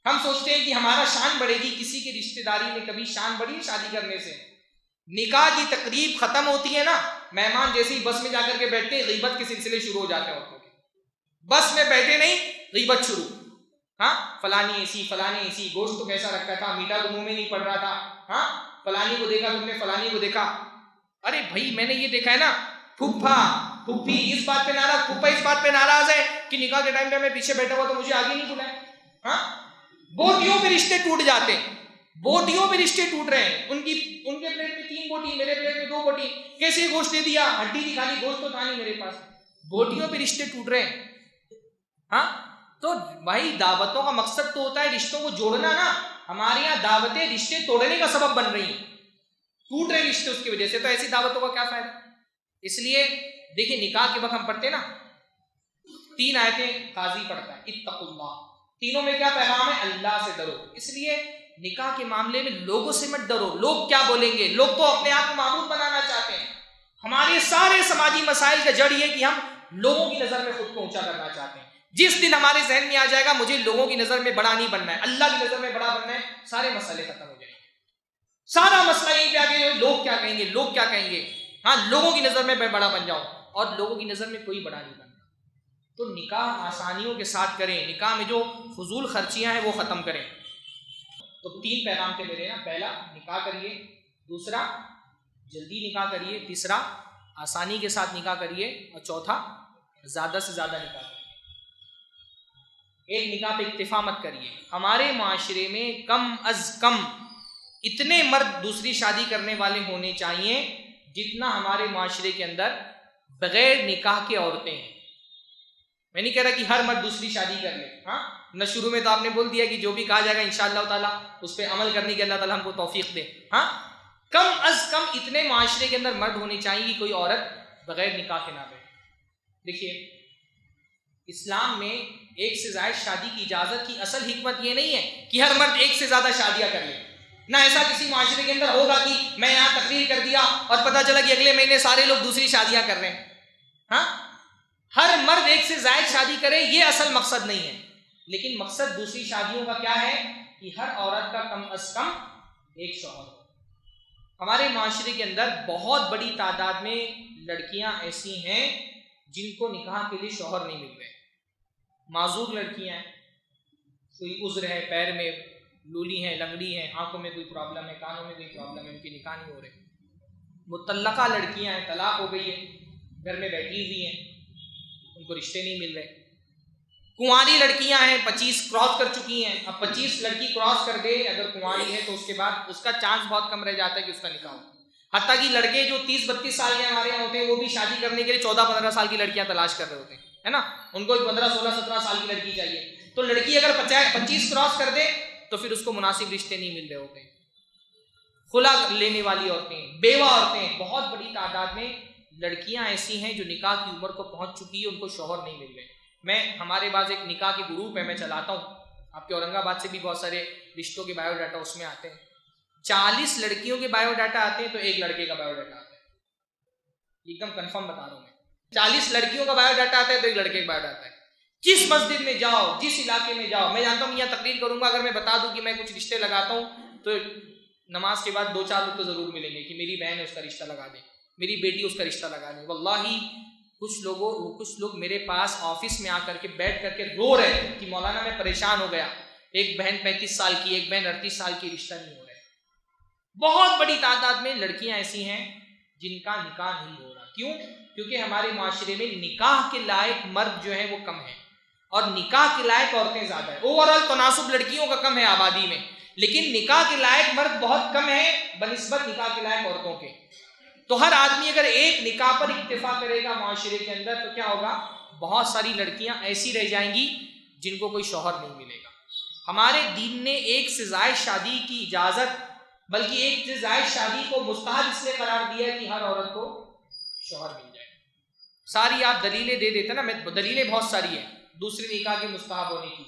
ہم سوچتے ہیں کہ ہمارا شان بڑھے گی. کسی کی رشتہ داری میں کبھی شان بڑھی شادی کرنے سے؟ نکاح کی تقریب ختم ہوتی ہے نا، مہمان جیسے ہی بس میں جا کر کے بیٹھتے ہیں غیبت کے سلسلے شروع ہو جاتے ہیں. عورتوں کے بس میں بیٹھے نہیں، غیبت شروع. ہاں، فلانی ایسی، فلانے ایسی، گوشت تو کیسا رکھا تھا، میٹھا تو منہ میں نہیں پڑ رہا تھا. ہاں، فلانی کو دیکھا تم نے، فلانی کو دیکھا. ارے بھائی میں نے یہ دیکھا ہے نا، پھپھا پھپھی اس بات پہ ناراض، پھپھا اس بات پہ ناراض ہے کہ نکاح کے ٹائم پہ میں پیچھے بیٹھا ہوا تو مجھے آگے نہیں بلایا. ہاں، بوٹیوں پہ رشتے ٹوٹ جاتے ہیں. بوٹیوں پہ رشتے ٹوٹ رہے ہیں. ان کے پلیٹ میں 3 بوٹی، میرے پلیٹ میں 2 بوٹی. کیسے گوشت دے دیا؟ ہڈی کی کھانی، گوشت تو تھا نہیں میرے پاس. بوٹیوں پہ رشتے ٹوٹ رہے ہیں. ہاں، تو بھائی دعوتوں کا مقصد تو ہوتا ہے رشتوں کو جوڑنا نا. ہمارے یہاں دعوتیں رشتے توڑنے کا سبب بن رہی ہیں، ٹوٹ رہے رشتے اس کی وجہ سے. تو ایسی دعوتوں کا کیا فائدہ؟ اس لیے دیکھیں نکاح کے وقت ہم پڑھتے نا 3 آیتیں قاضی پڑھتا ہے، اتقوا اللہ. تینوں میں کیا پیغام ہے؟ اللہ سے ڈرو. اس لیے نکاح کے معاملے میں لوگوں سے مت ڈرو. لوگ کیا بولیں گے؟ لوگ تو اپنے آپ کو معبود بنانا چاہتے ہیں. ہمارے سارے سماجی مسائل کا جڑ یہ کہ ہم لوگوں کی نظر میں خود کو اونچا کرنا چاہتے ہیں. جس دن ہمارے ذہن میں آ جائے گا مجھے لوگوں کی نظر میں بڑا نہیں بننا ہے، اللہ کی نظر میں بڑا بننا ہے، سارے مسئلے ختم ہو جائیں گے. سارا مسئلہ یہی پہ آ گیا، لوگ کیا کہیں گے، لوگ کیا کہیں گے. ہاں، لوگوں کی نظر میں بڑا بن جاؤ، اور لوگوں کی نظر میں کوئی بڑا نہیں بنتا. تو نکاح آسانیوں کے ساتھ کریں. نکاح میں جو فضول خرچیاں ہیں وہ ختم کریں. تو 3 پیغام تھے میرے نا. پہلا نکاح کریے، دوسرا جلدی نکاح کریے، تیسرا آسانی کے ساتھ نکاح کریے، اور چوتھا زیادہ سے زیادہ نکاح کریے. ایک نکاح پہ اکتفا مت کریے. ہمارے معاشرے میں کم از کم اتنے مرد دوسری شادی کرنے والے ہونے چاہیے جتنا ہمارے معاشرے کے اندر بغیر نکاح کے عورتیں ہیں. میں نہیں کہہ رہا کہ ہر مرد دوسری شادی کر لے. ہاں نہ، شروع میں تو آپ نے بول دیا کہ جو بھی کہا جائے گا انشاءاللہ تعالیٰ اس پہ عمل کرنے کی اللہ تعالیٰ ہم کو توفیق دے. ہاں، کم از کم اتنے معاشرے کے اندر مرد ہونے چاہیے کہ کوئی عورت بغیر نکاح کے نہ بیٹھے. دیکھیے اسلام میں ایک سے زائد شادی کی اجازت کی اصل حکمت یہ نہیں ہے کہ ہر مرد ایک سے زیادہ شادیاں کر لے. نہ ایسا کسی معاشرے کے اندر ہوگا کہ میں یہاں تقریر کر دیا اور پتہ چلا کہ اگلے مہینے سارے لوگ دوسری شادیاں کر رہے ہیں. ہاں، ہر مرد ایک سے زائد شادی کرے یہ اصل مقصد نہیں ہے. لیکن مقصد دوسری شادیوں کا کیا ہے کہ ہر عورت کا کم از کم ایک شوہر ہو. ہمارے معاشرے کے اندر بہت بڑی تعداد میں لڑکیاں ایسی ہیں جن کو نکاح کے لیے شوہر نہیں مل رہے. معذور لڑکیاں ہیں، کوئی عذر ہے، پیر میں لولی ہیں، لنگڑی ہیں، آنکھوں میں کوئی پرابلم ہے، کانوں میں کوئی پرابلم ہے، ان کی نکاح نہیں ہو رہے. مطلقہ لڑکیاں ہیں، طلاق ہو گئی ہے، گھر میں بیٹھی ہوئی ہیں، ان کو رشتے نہیں مل رہے. کنواری لڑکیاں ہیں 25 کراس کر چکی ہیں. اب 25 لڑکی کراس کر دے اگر کنواری ہے تو اس کے بعد اس کا چانس بہت کم رہ جاتا ہے کہ اس کا نکاح ہو. حتیٰ کہ لڑکے جو 30-32 سال کے ہمارے یہاں ہوتے ہیں وہ بھی شادی کرنے کے لیے 14-15 سال کی لڑکیاں تلاش کر رہے ہوتے ہیں, ہے نا. ان کو 15-16-17 سال کی لڑکی چاہیے. تو لڑکی اگر 25 کراس کر دے تو پھر اس کو مناسب رشتے نہیں مل رہے ہوتے ہیں. خلا لینے والی عورتیں, بیوہ عورتیں, بہت بڑی تعداد میں لڑکیاں ایسی ہیں جو نکاح کی عمر کو پہنچ چکی ہے, ان کو شوہر نہیں مل رہے. میں ہمارے پاس ایک نکاح کے گروپ ہے, میں چلاتا ہوں, آپ کے اورنگ آباد سے بھی بہت سارے رشتوں کے بایو ڈاٹا اس میں آتے ہیں. 40 لڑکیوں کے بایو ڈاٹا آتے ہیں تو ایک لڑکے کا بایو ڈاٹا آتا ہے. ایک دم کنفرم بتا رہا ہوں میں, 40 لڑکیوں کا بایو ڈاٹا آتا ہے تو ایک لڑکے کا بایو ڈاٹا آتا ہے. جس مسجد میں جاؤ, جس علاقے میں جاؤ, میں جانتا ہوں یہاں تقریر کروں گا, اگر میں بتا دوں کہ میں کچھ رشتے لگاتا ہوں تو نماز کے بعد 2-4 لوگ تو ضرور ملیں گے کہ میری بہن ہے اس کا رشتہ لگا دیں, میری بیٹی اس کا رشتہ لگا دیں. واللہ کچھ لوگ میرے پاس آفس میں آ کر کے بیٹھ کر کے رو رہے ہیں کہ مولانا میں پریشان ہو گیا, ایک بہن 35 سال کی, ایک بہن 38 سال کی, رشتہ نہیں ہو رہا ہے. بہت بڑی تعداد میں لڑکیاں ایسی ہیں جن کا نکاح نہیں ہو رہا. کیوں؟ کیونکہ ہمارے معاشرے میں نکاح کے لائق مرد جو ہیں وہ کم ہیں اور نکاح کے لائق عورتیں زیادہ ہیں. اوور آل تناسب لڑکیوں کا کم ہے آبادی میں, لیکن نکاح کے لائق مرد بہت کم ہیں بنسبت نکاح کے لائق عورتوں کے. تو ہر آدمی اگر ایک نکاح پر اکتفا کرے گا معاشرے کے اندر تو کیا ہوگا, بہت ساری لڑکیاں ایسی رہ جائیں گی جن کو کوئی شوہر نہیں ملے گا. ہمارے دین نے ایک سے زائد شادی کی اجازت, بلکہ ایک سے زائد شادی کو مستحب اس لیے قرار دیا کہ ہر عورت کو شوہر مل جائے. ساری آپ دلیلیں دے دیتے نا, دلیلیں بہت ساری ہیں دوسرے نکاح کے مستحب ہونے کی,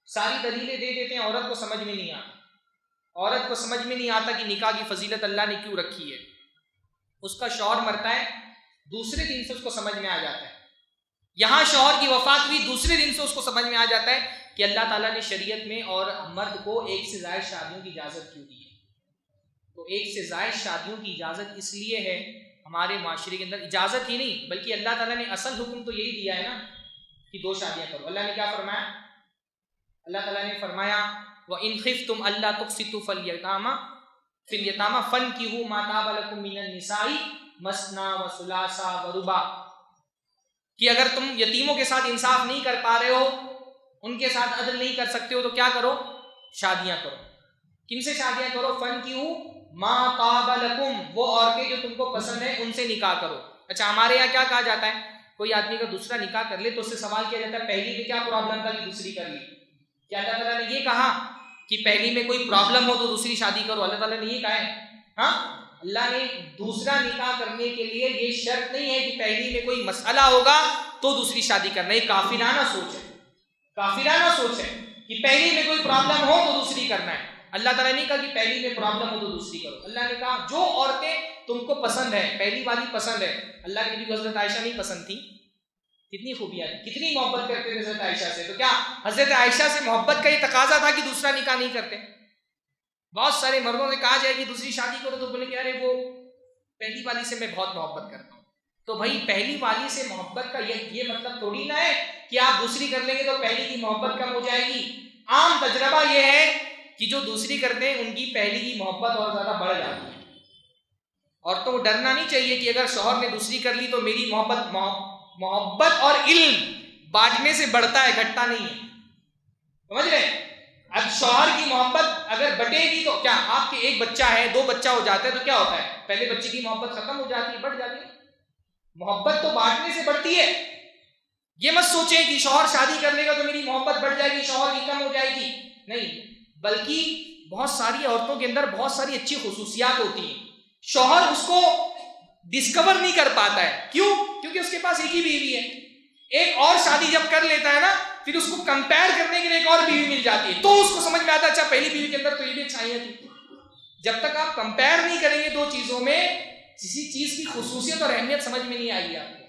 ساری دلیلیں دے دیتے ہیں, عورت کو سمجھ میں نہیں آتا. عورت کو سمجھ میں نہیں آتا کہ نکاح کی فضیلت اللہ نے کیوں رکھی ہے. اس کا شوہر مرتا ہے, دوسرے دن سے اس کو سمجھ میں آ جاتا ہے. یہاں شوہر کی وفات ہوئی, دوسرے دن سے اس کو سمجھ میں آ جاتا ہے کہ اللہ تعالیٰ نے شریعت میں اور مرد کو ایک سے زائد شادیوں کی اجازت کیوں دی ہے. تو ایک سے زائد شادیوں کی اجازت اس لیے ہے ہمارے معاشرے کے اندر, اجازت ہی نہیں بلکہ اللہ تعالیٰ نے اصل حکم تو یہی دیا ہے نا کہ 2 شادیاں کرو. اللہ نے کیا فرمایا؟ اللہ تعالیٰ نے فرمایا وَإِنْ خِفْتُمْ أَلَّا تُقْسِطُوا فِي الْيَتَامَى فَانكِحُوا مَا طَابَ لَكُم مِّنَ النِّسَاءِ مَثْنَىٰ وَثُلَاثَ وَرُبَاعَ, کہ اگر تم یتیموں کے ساتھ انصاف نہیں کر پا رہے ہو, ان کے ساتھ عدل نہیں کر سکتے ہو تو کیا کرو, شادیاں کرو. کن سے شادیاں کرو؟ فَانكِحُوا مَا طَابَ لَكُم, وہ عورتیں جو تم کو پسند ہیں ان سے نکاح کرو. اچھا, ہمارے یہاں کیا کہا جاتا ہے, کوئی آدمی کا دوسرا نکاح کر لے تو اس سے سوال کیا جاتا ہے پہلی میں کیا پرابلم تھا کہ دوسری کر لی. کیا اللہ تعالیٰ نے یہ کہا کہ پہلی میں کوئی پرابلم ہو تو دوسری شادی کرو؟ اللہ تعالیٰ نے یہ کہا ہے؟ ہاں, اللہ نے دوسرا نکاح کرنے کے لیے یہ شرط نہیں ہے کہ پہلی میں کوئی مسئلہ ہوگا تو دوسری شادی کرنا. یہ کافرانہ سوچ ہے, کافرانہ سوچ ہے کہ پہلی میں کوئی پرابلم ہو تو دوسری کرنا ہے. اللہ تعالیٰ نے کہا کہ پہلی میں پرابلم ہو تو دوسری کرو. اللہ نے کہا جو عورتیں تم کو پسند ہے, پہلی والی پسند ہے. اللہ کے نبی کو حضرت عائشہ نہیں پسند تھی, کتنی خوبیاں تھی, کتنی محبت کرتے تھے حضرت عائشہ سے. تو کیا حضرت عائشہ سے محبت کا یہ تقاضا تھا کہ دوسرا نکاح نہیں کرتے؟ بہت سارے مردوں سے کہا جائے کہ دوسری شادی کرو تو بولے کہ ارے وہ پہلی والی سے میں بہت محبت کرتا ہوں. تو بھائی پہلی والی سے محبت کا یہ مطلب تھوڑی نہ ہے کہ آپ دوسری کر لیں گے تو پہلی کی محبت کم ہو جائے گی. عام تجربہ یہ ہے کہ جو دوسری کرتے ہیں ان کی پہلی کی محبت اور زیادہ بڑھ جاتی ہے. عورتوں کو ڈرنا نہیں چاہیے کہ اگر شوہر نے دوسری کر لی تو میری محبت اور علم بانٹنے سے بڑھتا ہے, گھٹتا نہیں ہے. سمجھ رہے ہیں؟ اب شوہر کی محبت اگر بٹے گی تو کیا آپ کے ایک بچہ ہے, 2 بچہ ہو جاتا ہے تو کیا ہوتا ہے, پہلے بچے کی محبت ختم ہو جاتی ہے, بڑھ جاتی ہے. محبت تو بانٹنے سے بڑھتی ہے. یہ مت سوچیں کہ شوہر شادی کر لے گا تو میری محبت بڑھ جائے گی, شوہر کی کم ہو جائے گی. نہیں, بلکہ بہت ساری عورتوں کے اندر بہت ساری اچھی خصوصیات ہوتی ہیں, شوہر اس کو ڈسکور نہیں کر پاتا ہے. کیوں؟ کیونکہ اس کے پاس ایک ہی بیوی ہے. ایک اور شادی جب کر لیتا ہے نا پھر اس کو کمپیئر کرنے کے لیے ایک اور بیوی مل جاتی ہے, تو اس کو سمجھ میں آتا ہے اچھا پہلی بیوی کے اندر تو یہ بھی اچھائیاں تھی. جب تک آپ کمپیئر نہیں کریں گے 2 چیزوں میں, کسی چیز کی خصوصیت اور اہمیت سمجھ میں نہیں آئے گی آپ کو.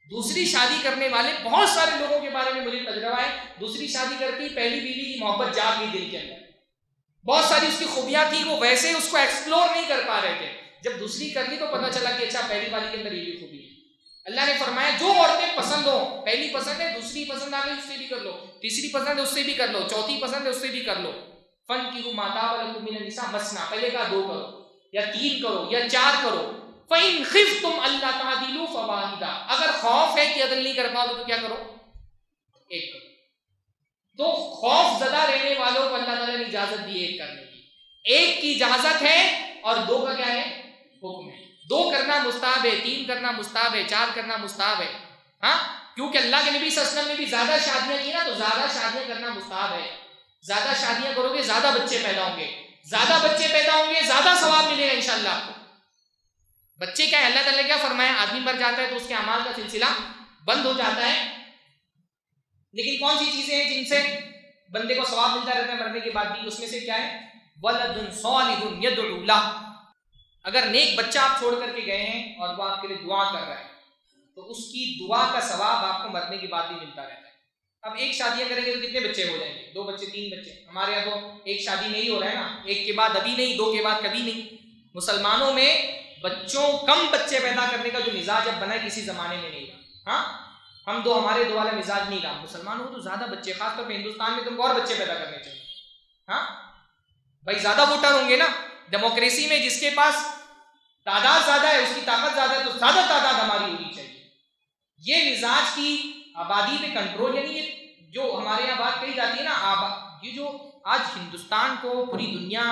دوسری شادی کرنے والے بہت سارے لوگوں کے بارے میں مجھے تجربہ ہے, دوسری شادی کرتی پہلی بیوی کی محبت جاگ گئی دل کے اندر, بہت ساری اس کی خوبیاں تھی, وہ ویسے اس کو ایکسپلور نہیں کر پا رہے تھے. جب دوسری کر لی تو پتہ چلا کہ اچھا پہلی والی کے اندر یہ بھی خوبی ہے. اللہ نے فرمایا جو عورتیں پسند ہوں, پہلی پسند ہے, دوسری پسند آ گئی اس سے بھی کر لو, تیسری پسند ہے اس سے بھی کر لو, چوتھی پسند ہے اس سے بھی کر لو. فَانكِحُوا مَا طَابَ لَكُم مِّنَ النِّسَاءِ مَثْنَىٰ, پہلے کا 2 کرو یا 3 کرو یا 4 کرو. فَإِنْ خِفْتُمْ أَلَّا تَعْدِلُوا فَوَاحِدًا, اگر خوف ہے کہ عدل نہیں کر پاؤ تو کیا کرو, 1 کرو. تو خوف زدہ رہنے والوں کو اللہ تعالیٰ نے اجازت دی ایک کرنے کی. ایک کی اجازت ہے اور دو کا کیا ہے؟ حکم ہے. دو کرنا مستحب ہے، تین کرنا مستحب ہے، چار کرنا مستحب ہے. ہاں، کیونکہ اللہ کے نبی صلی اللہ علیہ وسلم نے بھی زیادہ شادیاں کی نا، تو زیادہ شادیاں کرنا مستحب ہے. زیادہ شادیاں کرو گے زیادہ بچے پیدا ہوں گے، زیادہ بچے پیدا ہوں گے زیادہ ثواب ملے گا انشاءاللہ آپ کو. بچے کیا ہے، اللہ تعالیٰ نے کیا فرمایا، آدمی مر جاتا ہے تو اس کے اعمال کا سلسلہ بند ہو جاتا ہے. لیکن کون سی چیزیں ہیں جن سے بندے کو ثواب ملتا رہتا ہے مرنے کے بعد بھی؟ اس میں سے کیا ہے؟ ولد صالح يدعو له. اگر نیک بچہ آپ چھوڑ کر کے گئے ہیں اور وہ آپ کے لیے دعا کر رہا ہے تو اس کی دعا کا ثواب آپ کو مرنے کے بعد بھی ملتا رہتا ہے. اب ایک شادیاں کریں گے تو کتنے بچے ہو جائیں گے؟ 2 بچے 3 بچے. ہمارے یہاں تو ایک شادی میں ہی ہو رہا ہے نا، ایک کے بعد ابھی نہیں، 2 کے بعد کبھی نہیں. مسلمانوں میں بچوں کم بچے پیدا کرنے کا جو مزاج اب بنا ہے کسی زمانے میں نہیں رہا. ہاں، ہمارے دو والا مزاج نہیں رہا. مسلمانوں کو تو زیادہ بچے، خاص طور پہ ہندوستان میں تم کو اور بچے پیدا کرنے چاہیے. ہاں بھائی، زیادہ ووٹر ہوں گے نا ڈیموکریسی میں، جس کے پاس تعداد زیادہ ہے اس کی طاقت زیادہ ہے، تو زیادہ تعداد ہماری ہونی چاہیے. یہ مزاج کی آبادی پہ کنٹرول، یعنی یہ جو ہمارے یہاں بات کہی جاتی ہے نا، یہ جو آج ہندوستان کو پوری دنیا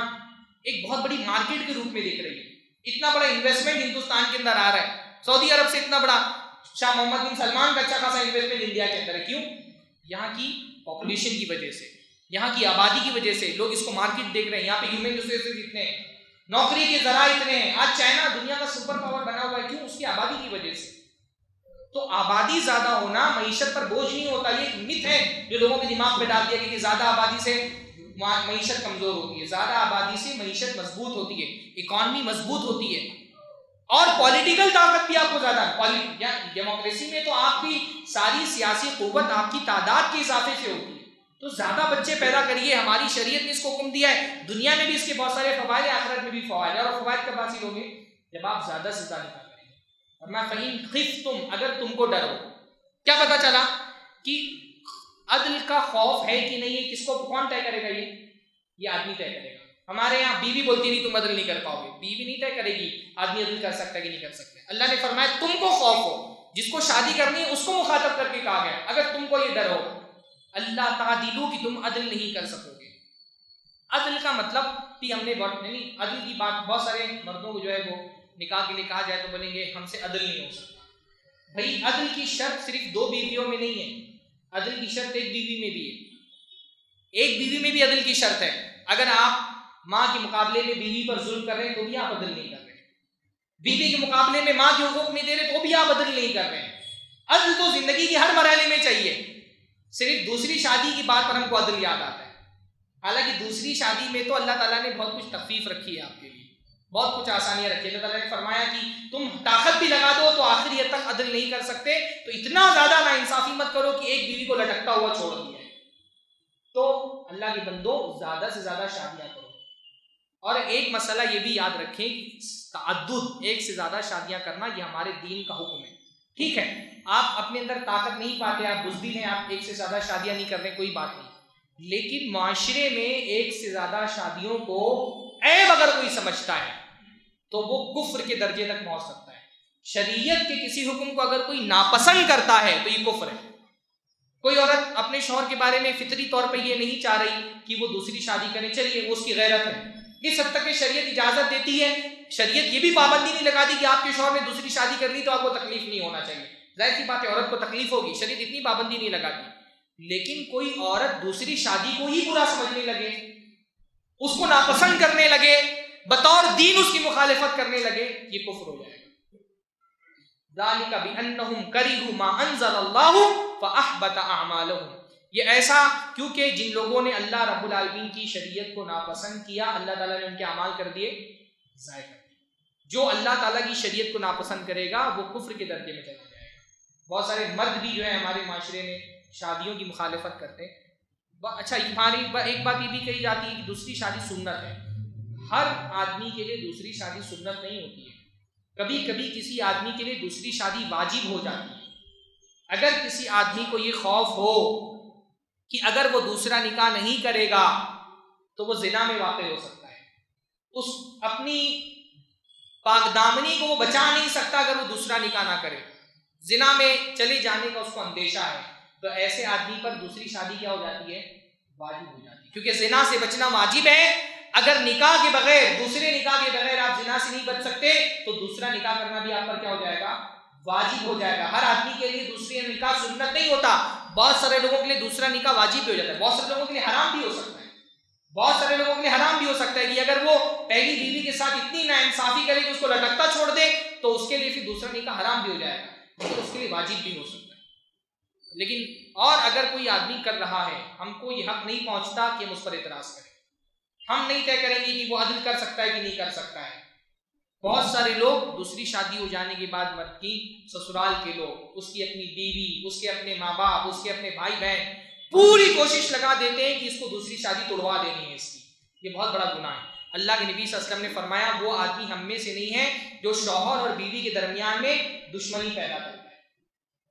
ایک بہت بڑی مارکیٹ کے روپ میں دیکھ رہی ہے. اتنا بڑا انویسٹمنٹ ہندوستان کے اندر آ رہا ہے، سعودی عرب سے اتنا بڑا، شاہ محمد بن سلمان کا اچھا خاصا انویسٹمنٹ انڈیا کے اندر ہے. کیوں؟ یہاں کی پاپولیشن کی وجہ سے، یہاں کی آبادی کی وجہ سے لوگ اس کو مارکیٹ دیکھ رہے ہیں. یہاں پہ ہیومن ریسورسز اتنے ہیں، نوکری کے ذرائع اتنے ہیں. آج چائنا دنیا کا سپر پاور بنا ہوا ہے، کیوں؟ اس کی آبادی کی وجہ سے. تو آبادی زیادہ ہونا معیشت پر بوجھ نہیں ہوتا. یہ ایک مت ہے جو لوگوں کے دماغ پہ ڈال دیا کہ زیادہ آبادی سے معیشت کمزور ہوتی ہے. زیادہ آبادی سے معیشت مضبوط ہوتی ہے، اکانومی مضبوط ہوتی ہے، اور پولیٹیکل طاقت بھی آپ کو زیادہ. ڈیموکریسی میں تو آپ کی ساری سیاسی قوت آپ کی تعداد کے اضافے سے ہوتی ہے. تو زیادہ بچے پیدا کریے، ہماری شریعت نے اس کو حکم دیا ہے. دنیا میں بھی اس کے بہت سارے فوائد ہیں، آخرت میں بھی فوائد ہیں. اور فوائد کب حاصل ہوں گے؟ جب آپ زیادہ سے زیادہ نکال کریں گے. ورنہ فَإِنْ خِفْتُمْ، اگر تم کو ڈر ہو. کیا پتا چلا کہ عدل کا خوف ہے کہ نہیں ہے؟ کس کو، کون طے کرے گا؟ یہ آدمی طے کرے گا. ہمارے یہاں بیوی بولتی نہیں تم عدل نہیں کر پاؤ گے. بیوی نہیں طے کرے گی آدمی عدل کر سکتا ہے کہ نہیں کر سکتا. اللہ نے فرمایا تم کو خوف ہو، جس کو شادی کرنی ہے اس کو مخاطب کر کے کہا گیا اگر تم کو یہ ڈر ہو اللہ تعدیلو کہ تم عدل نہیں کر سکو گے. عدل کا مطلب بھی ہم نے عدل کی بات بہت سارے مردوں کو جو ہے وہ نکاح کے لیے کہا جائے تو بولیں گے ہم سے عدل نہیں ہو سکتا. بھائی عدل کی شرط صرف 2 بیویوں میں نہیں ہے، عدل کی شرط 1 بیوی میں بھی ہے. 1 بیوی میں بھی عدل کی شرط ہے. اگر آپ ماں کے مقابلے میں بیوی پر ظلم کر رہے ہیں تو بھی آپ عدل نہیں کر رہے. بیوی کے مقابلے میں ماں کے حقوق نہیں دے رہے تو بھی آپ عدل نہیں کر رہے. عدل تو زندگی کی ہر مرحلے میں چاہیے. صرف دوسری شادی کی بات پر ہم کو عدل یاد آتا ہے. حالانکہ دوسری شادی میں تو اللہ تعالیٰ نے بہت کچھ تخفیف رکھی ہے آپ کے لیے، بہت کچھ آسانیاں رکھی. اللہ تعالیٰ نے فرمایا کہ تم طاقت بھی لگا دو تو آخری حد تک عدل نہیں کر سکتے، تو اتنا زیادہ ناانصافی مت کرو کہ ایک بیوی کو لٹکتا ہوا چھوڑ دیا ہے. تو اللہ کے بندوں زیادہ سے زیادہ شادیاں کرو. اور ایک مسئلہ یہ بھی یاد رکھیں کہ تعدد، ایک سے زیادہ شادیاں کرنا، یہ ہمارے دین کا حکم ہے. ٹھیک ہے، آپ اپنے اندر طاقت نہیں پاتے، آپ بزدل ہیں، آپ ایک سے زیادہ شادیاں نہیں کر رہے، کوئی بات نہیں. لیکن معاشرے میں ایک سے زیادہ شادیوں کو عیب اگر کوئی سمجھتا ہے تو وہ کفر کے درجے تک پہنچ سکتا ہے. شریعت کے کسی حکم کو اگر کوئی ناپسند کرتا ہے تو یہ کفر ہے. کوئی عورت اپنے شوہر کے بارے میں فطری طور پہ یہ نہیں چاہ رہی کہ وہ دوسری شادی کرے، چلیے وہ اس کی غیرت ہے. اس حد تک کہ شریعت اجازت دیتی ہے، شریعت یہ بھی پابندی نہیں لگاتی کہ آپ کے شوہر نے دوسری شادی کر لی تو آپ کو تکلیف نہیں ہونا چاہیے. ظاہر سی بات ہے عورت کو تکلیف ہوگی، شریعت اتنی پابندی نہیں لگاتی. لیکن کوئی عورت دوسری شادی کو ہی برا سمجھنے لگے، اس کو ناپسند کرنے لگے، بطور دین اس کی مخالفت کرنے لگے، یہ کفر ہو جائے گا. ذالک بانہم کرہوا ما انزل اللہ فاحبط اعمالہم. یہ ایسا کیونکہ جن لوگوں نے اللہ رب العالمین کی شریعت کو ناپسند کیا، اللہ تعالیٰ نے ان کے اعمال کر دیے ضائع کر دیے. جو اللہ تعالیٰ کی شریعت کو ناپسند کرے گا وہ کفر کے درجے میں چلا جائے گا. بہت سارے مرد بھی جو ہے ہمارے معاشرے میں شادیوں کی مخالفت کرتے ہیں. اچھا، ہماری ایک بات یہ بھی کہی جاتی ہے کہ دوسری شادی سنت ہے. ہر آدمی کے لیے دوسری شادی سنت نہیں ہوتی ہے. کبھی کبھی کسی آدمی کے لیے دوسری شادی واجب ہو جاتی ہے. اگر کسی آدمی کو یہ خوف ہو کہ اگر وہ دوسرا نکاح نہیں کرے گا تو وہ زنا میں واقع ہو سکتا ہے، اس اپنی پاک دامنی کو وہ بچا نہیں سکتا اگر وہ دوسرا نکاح نہ کرے، زنا میں چلے جانے کا اس کو اندیشہ ہے، تو ایسے آدمی پر دوسری شادی کیا ہو جاتی ہے؟ واجب ہو جاتی ہے، کیونکہ زنا سے بچنا واجب ہے۔ اگر نکاح کے بغیر، دوسرے نکاح کے بغیر آپ زنا سے نہیں بچ سکتے تو دوسرا نکاح کرنا بھی آپ پر کیا ہو جائے گا؟ واجب ہو جائے گا۔ ہر آدمی کے لیے دوسری نکاح سنت نہیں ہوتا، بہت سارے لوگوں کے لیے دوسرا نکاح واجب بھی ہو جاتا ہے، بہت سارے لوگوں کے لیے حرام بھی ہو سکتا ہے، بہت سارے لوگوں کے لیے حرام بھی ہو سکتا ہے کہ اگر وہ پہلی بیوی کے ساتھ اتنی ناانصافی کرے کہ اس کو لٹکتا چھوڑ دے تو اس کے لیے پھر دوسرا نکاح حرام بھی ہو جائے گا، لیکن اس کے لیے واجب بھی ہو سکتا ہے۔ لیکن اور اگر کوئی آدمی کر رہا ہے، ہم کو یہ حق نہیں پہنچتا کہ ہم اس پر اعتراض کریں، ہم نہیں طے کریں گے کہ وہ عدل کر سکتا ہے کہ نہیں کر سکتا ہے۔ بہت سارے لوگ دوسری شادی ہو جانے کے بعد مرد کی سسرال کے لوگ، اس کی اپنی بیوی، اس کے اپنے ماں باپ، اس کے اپنے بھائی بہن پوری کوشش لگا دیتے ہیں کہ اس کو دوسری شادی توڑوا دینی ہے اس کی۔ یہ بہت بڑا گناہ ہے۔ اللہ کے نبی صلی اللہ علیہ وسلم نے فرمایا وہ آدمی ہم میں سے نہیں ہے جو شوہر اور بیوی کے درمیان میں دشمنی پیدا کرتا ہے،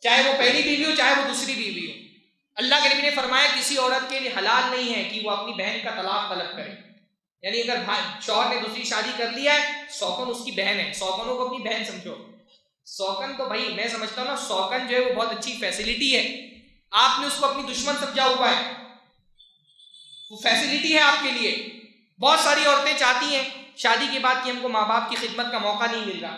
چاہے وہ پہلی بیوی ہو چاہے وہ دوسری بیوی ہو۔ اللہ کے نبی نے فرمایا کسی عورت کے لیے حلال نہیں ہے کہ وہ اپنی بہن کا طلاق طلب کرے، یعنی اگر شوہر نے دوسری شادی کر لیا ہے، سوکن اس کی بہن ہے، سوکنوں کو اپنی بہن سمجھو۔ سوکن تو بھائی میں سمجھتا ہوں نا، سوکن جو ہے وہ بہت اچھی فیسلٹی ہے، آپ نے اس کو اپنی دشمن سمجھا ہوا ہے، وہ فیسلٹی ہے آپ کے لیے۔ بہت ساری عورتیں چاہتی ہیں شادی کے بعد کہ ہم کو ماں باپ کی خدمت کا موقع نہیں مل رہا،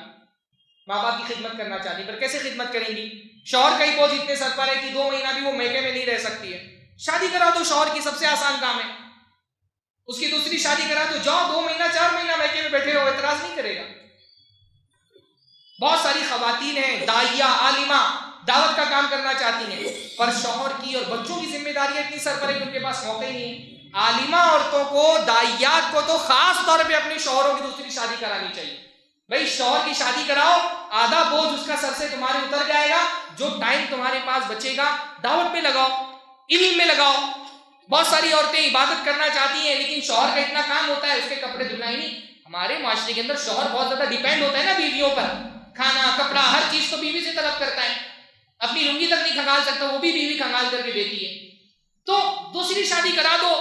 ماں باپ کی خدمت کرنا چاہتی ہیں، پر کیسے خدمت کریں گی؟ شوہر کا ہی بوجھ اتنے سر پر ہے کہ 2 مہینہ بھی وہ میکے میں نہیں رہ سکتی ہے۔ شادی کرا تو شوہر کی سب سے آسان کام ہے، اس کی دوسری شادی کرا تو جاؤ 2 مہینہ 4 مہینہ میکے میں بیٹھے رہو، اعتراض نہیں کرے گا۔ بہت ساری خواتین ہیں داعیہ عالمہ دعوت کا کام کرنا چاہتی ہیں، پر شوہر کی اور بچوں کی ذمہ داریاں اتنی سر پر ہے کہ ان کے پاس موقع ہی نہیں ہے۔ عالمہ عورتوں کو، داعیات کو تو خاص طور پہ اپنے شوہروں کی دوسری شادی کرانی چاہیے۔ بھائی شوہر کی شادی کراؤ، آدھا بوجھ اس کا سر سے تمہارے اتر جائے گا، جو ٹائم تمہارے پاس بچے گا دعوت میں لگاؤ، علم میں لگاؤ۔ بہت ساری عورتیں عبادت کرنا چاہتی ہیں لیکن شوہر کا اتنا کام ہوتا ہے اس کے کپڑے دھلنا ہی نہیں۔ ہمارے معاشرے کے اندر شوہر بہت زیادہ ڈیپینڈ ہوتا ہے نا بیویوں پر، کھانا کپڑا ہر چیز تو بیوی سے طلب کرتا ہے، اپنی لنگی تک نہیں کھنگال سکتا، وہ بھی بیوی کھنگال کر کے دیتی ہے۔ تو دوسری شادی کرا دو،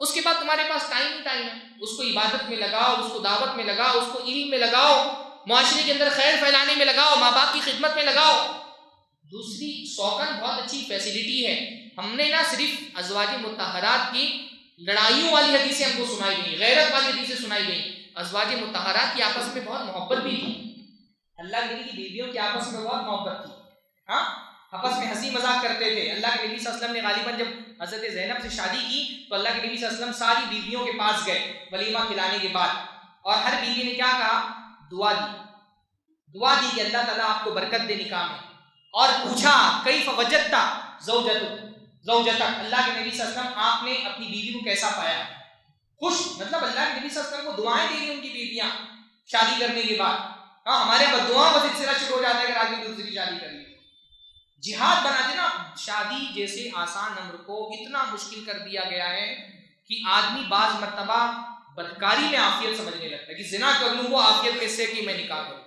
اس کے بعد تمہارے پاس ٹائم ہی ٹائم ہے، اس کو عبادت میں لگاؤ، اس کو دعوت میں لگاؤ، اس کو علم میں لگاؤ، معاشرے کے اندر خیر پھیلانے میں لگاؤ، ماں باپ کی خدمت میں لگاؤ۔ دوسری سوکن بہت اچھی فیسلٹی ہے۔ ہم نے نہ صرف ازواج مطہرات کی لڑائیوں والی حدیثیں ہم کو سنائی گئی، غیرت والی حدیثیں سنائی گئی، ازواج مطہرات کی آپس میں بہت محبت بھی تھی، اللہ کے نبی کی بیویوں کی آپس میں بہت محبت تھی، ہاں آپس میں ہنسی مذاق کرتے تھے۔ اللہ کے نبی صلی اللہ علیہ وسلم نے غالباً جب حضرت زینب سے شادی کی تو اللہ کے نبی صلی اللہ علیہ وسلم ساری بیویوں کے پاس گئے ولیمہ کھلانے کے بعد، اور ہر بیوی نے کیا کہا؟ دعا دی کہ اللہ تعالیٰ آپ کو برکت دے نکاح میں، اور پوچھا کیف وجدت زوجتک، اللہ کے نبی صلی اللہ علیہ وسلم آپ نے اپنی بیوی کو کیسا پایا؟ خوش، مطلب اللہ کے نبی صلی اللہ علیہ وسلم کو دعائیں دے رہی ان کی بیویاں شادی کرنے کے بعد۔ ہاں ہمارے بدعا کا سلسلہ شروع ہو جاتا ہے اگر آدمی دوسری شادی کر لی۔ جہاد بناتے نا، شادی جیسے آسان امر کو اتنا مشکل کر دیا گیا ہے کہ آدمی بعض مرتبہ بدکاری میں عافیت سمجھنے لگتا ہے کہ زنا کر لوں وہ عافیت کس سے کہ میں نکاح کروں،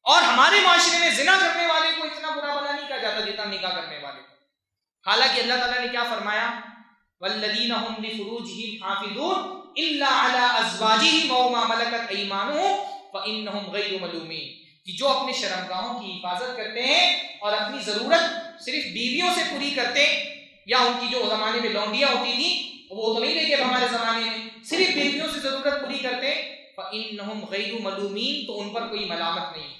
اور ہمارے معاشرے میں زنا کرنے والے کو اتنا برا بلا نہیں کہا جاتا جتنا نکاح کرنے والے کو۔ حالانکہ اللہ تعالیٰ نے کیا فرمایا؟ والذین هم لفروجہم حافظون الا علی ازواجہم او ما ملکت ایمانہم فانہم غیر ملومین، کہ جو اپنے شرمگاہوں کی حفاظت کرتے ہیں اور اپنی ضرورت صرف بیویوں سے پوری کرتے، یا ان کی جو زمانے میں لونڈیاں ہوتی تھیں وہ تو نہیں رہی اب ہمارے زمانے میں، صرف بیویوں سے ضرورت پوری کرتے فانہم غیر ملومین، تو ان پر کوئی ملامت نہیں۔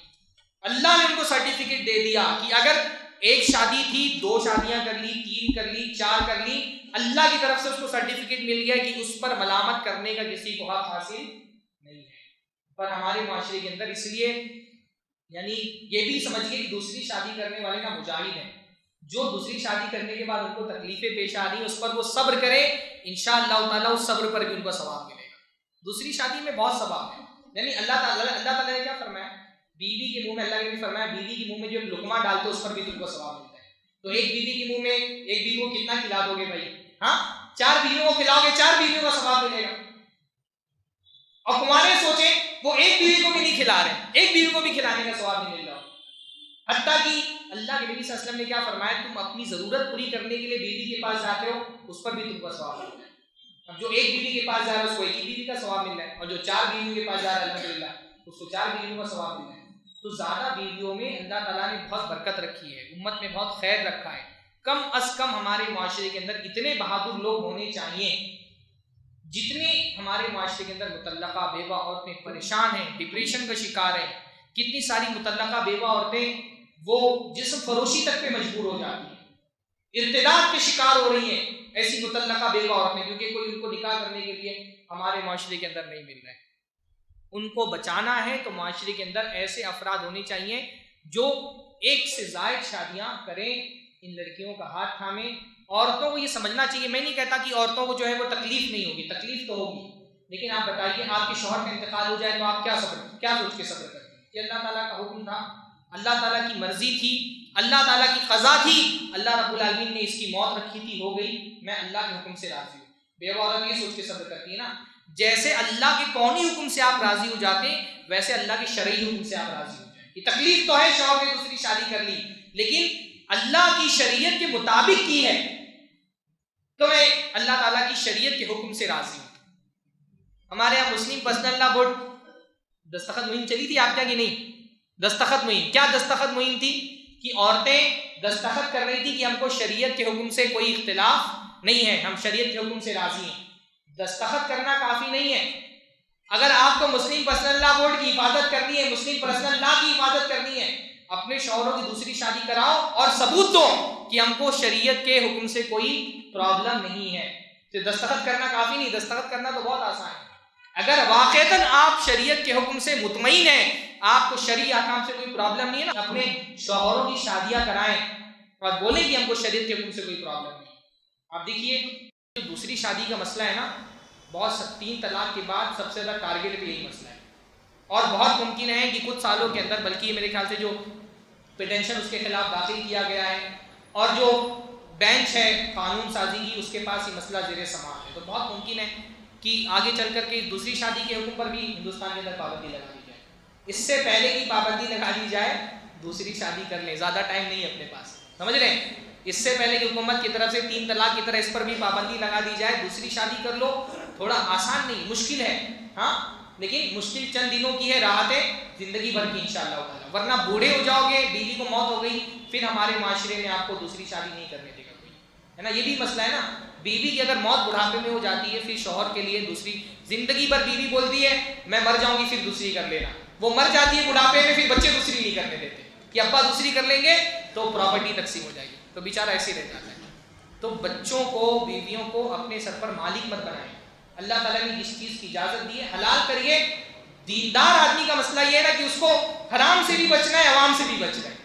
اللہ نے ان کو سرٹیفکیٹ دے دیا کہ اگر ایک شادی تھی 2 شادیاں کر لی، 3 کر لی، 4 کر لی، اللہ کی طرف سے اس کو سرٹیفکیٹ مل گیا کہ اس پر ملامت کرنے کا کسی کو حق حاصل نہیں ہے۔ پر ہمارے معاشرے کے اندر اس لیے یعنی یہ بھی سمجھیے کہ دوسری شادی کرنے والے نا مجاہد ہیں، جو دوسری شادی کرنے کے بعد ان کو تکلیفیں پیش آ رہی ہیں اس پر وہ صبر کرے، انشاءاللہ تعالیٰ اس صبر پر بھی ان کو ثواب ملے گا۔ دوسری شادی میں بہت ثواب ہے، یعنی اللہ تعالیٰ نے کیا فرمایا؟ بیوی کے منہ میں، اللہ نے بھی فرمایا بیوی کے منہ میں جو لقمہ ڈالتے اس پر بھی تم کو ثواب ملتا ہے۔ تو ایک بیوی کے منہ میں ایک بیوی کو کتنا کھلا دو گے بھائی؟ ہاں 4 بیویوں کو کھلاؤ گے 4 بیویوں کا ثواب ملے گا۔ اور کمارے سوچیں وہ ایک بیوی کو بھی نہیں کھلا رہے، ایک بیوی کو بھی کھلانے کا ثواب نہیں مل رہا، حتیٰ کہ اللہ کے نبی صلی اللہ علیہ وسلم نے کیا فرمایا؟ تم اپنی ضرورت پوری کرنے کے لیے بیوی کے پاس جاتے ہو اس پر بھی تم کو ثواب ملتا ہے۔ اب جو ایک بیوی کے پاس جا رہا ہے اس کو ایک ہی بیوی کا ثواب مل رہا ہے، اور جو 4 بیویوں کے پاس جا رہا ہے الحمدللہ اس کو 4 بیویوں کا ثواب مل رہا ہے۔ تو زیادہ بیویوں میں اللہ تعالیٰ نے بہت برکت رکھی ہے، امت میں بہت خیر رکھا ہے۔ کم از کم ہمارے معاشرے کے اندر اتنے بہادر لوگ ہونے چاہیے جتنے ہمارے معاشرے کے اندر مطلقہ بیوہ عورتیں پریشان ہیں، ڈپریشن کا شکار ہیں. کتنی ساری مطلقہ بیوہ عورتیں وہ جسم فروشی تک پہ مجبور ہو جاتی ہیں، ارتداد کے شکار ہو رہی ہیں ایسی مطلقہ بیوہ عورتیں، کیونکہ کوئی ان کو نکاح کرنے کے لیے ہمارے معاشرے کے اندر نہیں مل رہا ہے. ان کو بچانا ہے تو معاشرے کے اندر ایسے افراد ہونے چاہیے جو ایک سے زائد شادیاں کریں، ان لڑکیوں کا ہاتھ تھامیں. عورتوں کو یہ سمجھنا چاہیے، میں نہیں کہتا کہ عورتوں کو جو ہے وہ تکلیف نہیں ہوگی، تکلیف تو ہوگی، لیکن آپ بتائیے آپ کے شوہر کا انتقال ہو جائے تو آپ کیا سوچ کے صبر کرتے ہیں؟ یہ اللہ تعالیٰ کا حکم تھا، اللہ تعالیٰ کی مرضی تھی، اللہ تعالیٰ کی قضا تھی، اللہ رب العالمین نے اس کی موت رکھی تھی، ہو گئی، میں اللہ کے حکم سے راضی ہوں. بیوہ عورت یہ سوچ کے صبر کرتی ہے نا، جیسے اللہ کے کونی حکم سے آپ راضی ہو جاتے ویسے اللہ کے شرعی حکم سے آپ راضی ہو جائیں. یہ تکلیف تو ہے شوہر نے دوسری شادی کر لی، لیکن اللہ کی شریعت کے مطابق کی ہے تو میں اللہ تعالیٰ کی شریعت کے حکم سے راضی ہوں. ہمارے یہاں مسلم پرسنل لا بورڈ دستخط مہم چلی تھی آپ کیا کہ نہیں؟ دستخط مہم، کیا دستخط مہم تھی کہ عورتیں دستخط کر رہی تھی کہ ہم کو شریعت کے حکم سے کوئی اختلاف نہیں ہے، ہم شریعت کے حکم سے راضی ہیں. دستخط کرنا کافی نہیں ہے. اگر آپ کو مسلم پرسنل لا بورڈ کی حفاظت کرنی ہے، مسلم پرسنل لا کی حفاظت کرنی ہے، اپنے شوہروں کی دوسری شادی کراؤ اور ثبوت دو کہ ہم کو شریعت کے حکم سے کوئی پرابلم نہیں ہے. تو دستخط کرنا کافی نہیں، دستخط کرنا تو بہت آسان ہے. اگر واقعتاً آپ شریعت کے حکم سے مطمئن ہیں، آپ کو شرعی احکام سے کوئی پرابلم نہیں ہے نا، اپنے شوہروں کی شادیاں کرائیں اور بولیں کہ ہم کو شریعت کے حکم سے کوئی پرابلم نہیں. آپ دیکھیے جو دوسری شادی کا مسئلہ ہے نا، بہت 3 طلاق کے بعد سب سے زیادہ ٹارگیٹ بھی یہی مسئلہ ہے، اور بہت ممکن ہے کہ کچھ سالوں کے اندر، بلکہ میرے خیال سے جو پٹینشن اس کے خلاف داخل کیا گیا ہے اور جو بینچ ہے قانون سازی کی اس کے پاس یہ مسئلہ زیر سماعت ہے، تو بہت ممکن ہے کہ آگے چل کر کے دوسری شادی کے حکم پر بھی ہندوستان کے اندر پابندی لگا دی جائے. اس سے پہلے کی پابندی لگا دی جائے دوسری شادی کر لیں، زیادہ ٹائم نہیں ہے اپنے پاس، سمجھ رہے ہیں؟ اس سے پہلے کہ حکومت کی طرف سے 3 طلاق کی طرح اس پر بھی پابندی لگا دی جائے، دوسری شادی کر لو. تھوڑا آسان نہیں، مشکل ہے ہاں، لیکن مشکل چند دنوں کی ہے، راحت ہے زندگی بھر کی انشاءاللہ تعالی. ورنہ بوڑھے ہو جاؤ گے، بیوی کو موت ہو گئی، پھر ہمارے معاشرے میں آپ کو دوسری شادی نہیں کرنے دے گا کوئی، ہے نا. یہ بھی مسئلہ ہے نا، بیوی کی اگر موت بڑھاپے میں ہو جاتی ہے پھر شوہر کے لیے دوسری زندگی بھر بیوی بولتی ہے میں مر جاؤں گی پھر دوسری کر لینا، وہ مر جاتی ہے بڑھاپے میں، پھر بچے دوسری نہیں کرنے دیتے کہ ابا دوسری کر لیں گے تو پراپرٹی تقسیم ہو جائے گی، تو بیچارہ ایسے رہ جاتا ہے. تو بچوں کو، بیویوں کو اپنے سر پر مالک مت بنائیں. اللہ تعالیٰ نے جس چیز کی اجازت دی ہے حلال کریے. دیندار آدمی کا مسئلہ یہ ہے نا کہ اس کو حرام سے بھی بچنا ہے، عوام سے بھی بچنا ہے.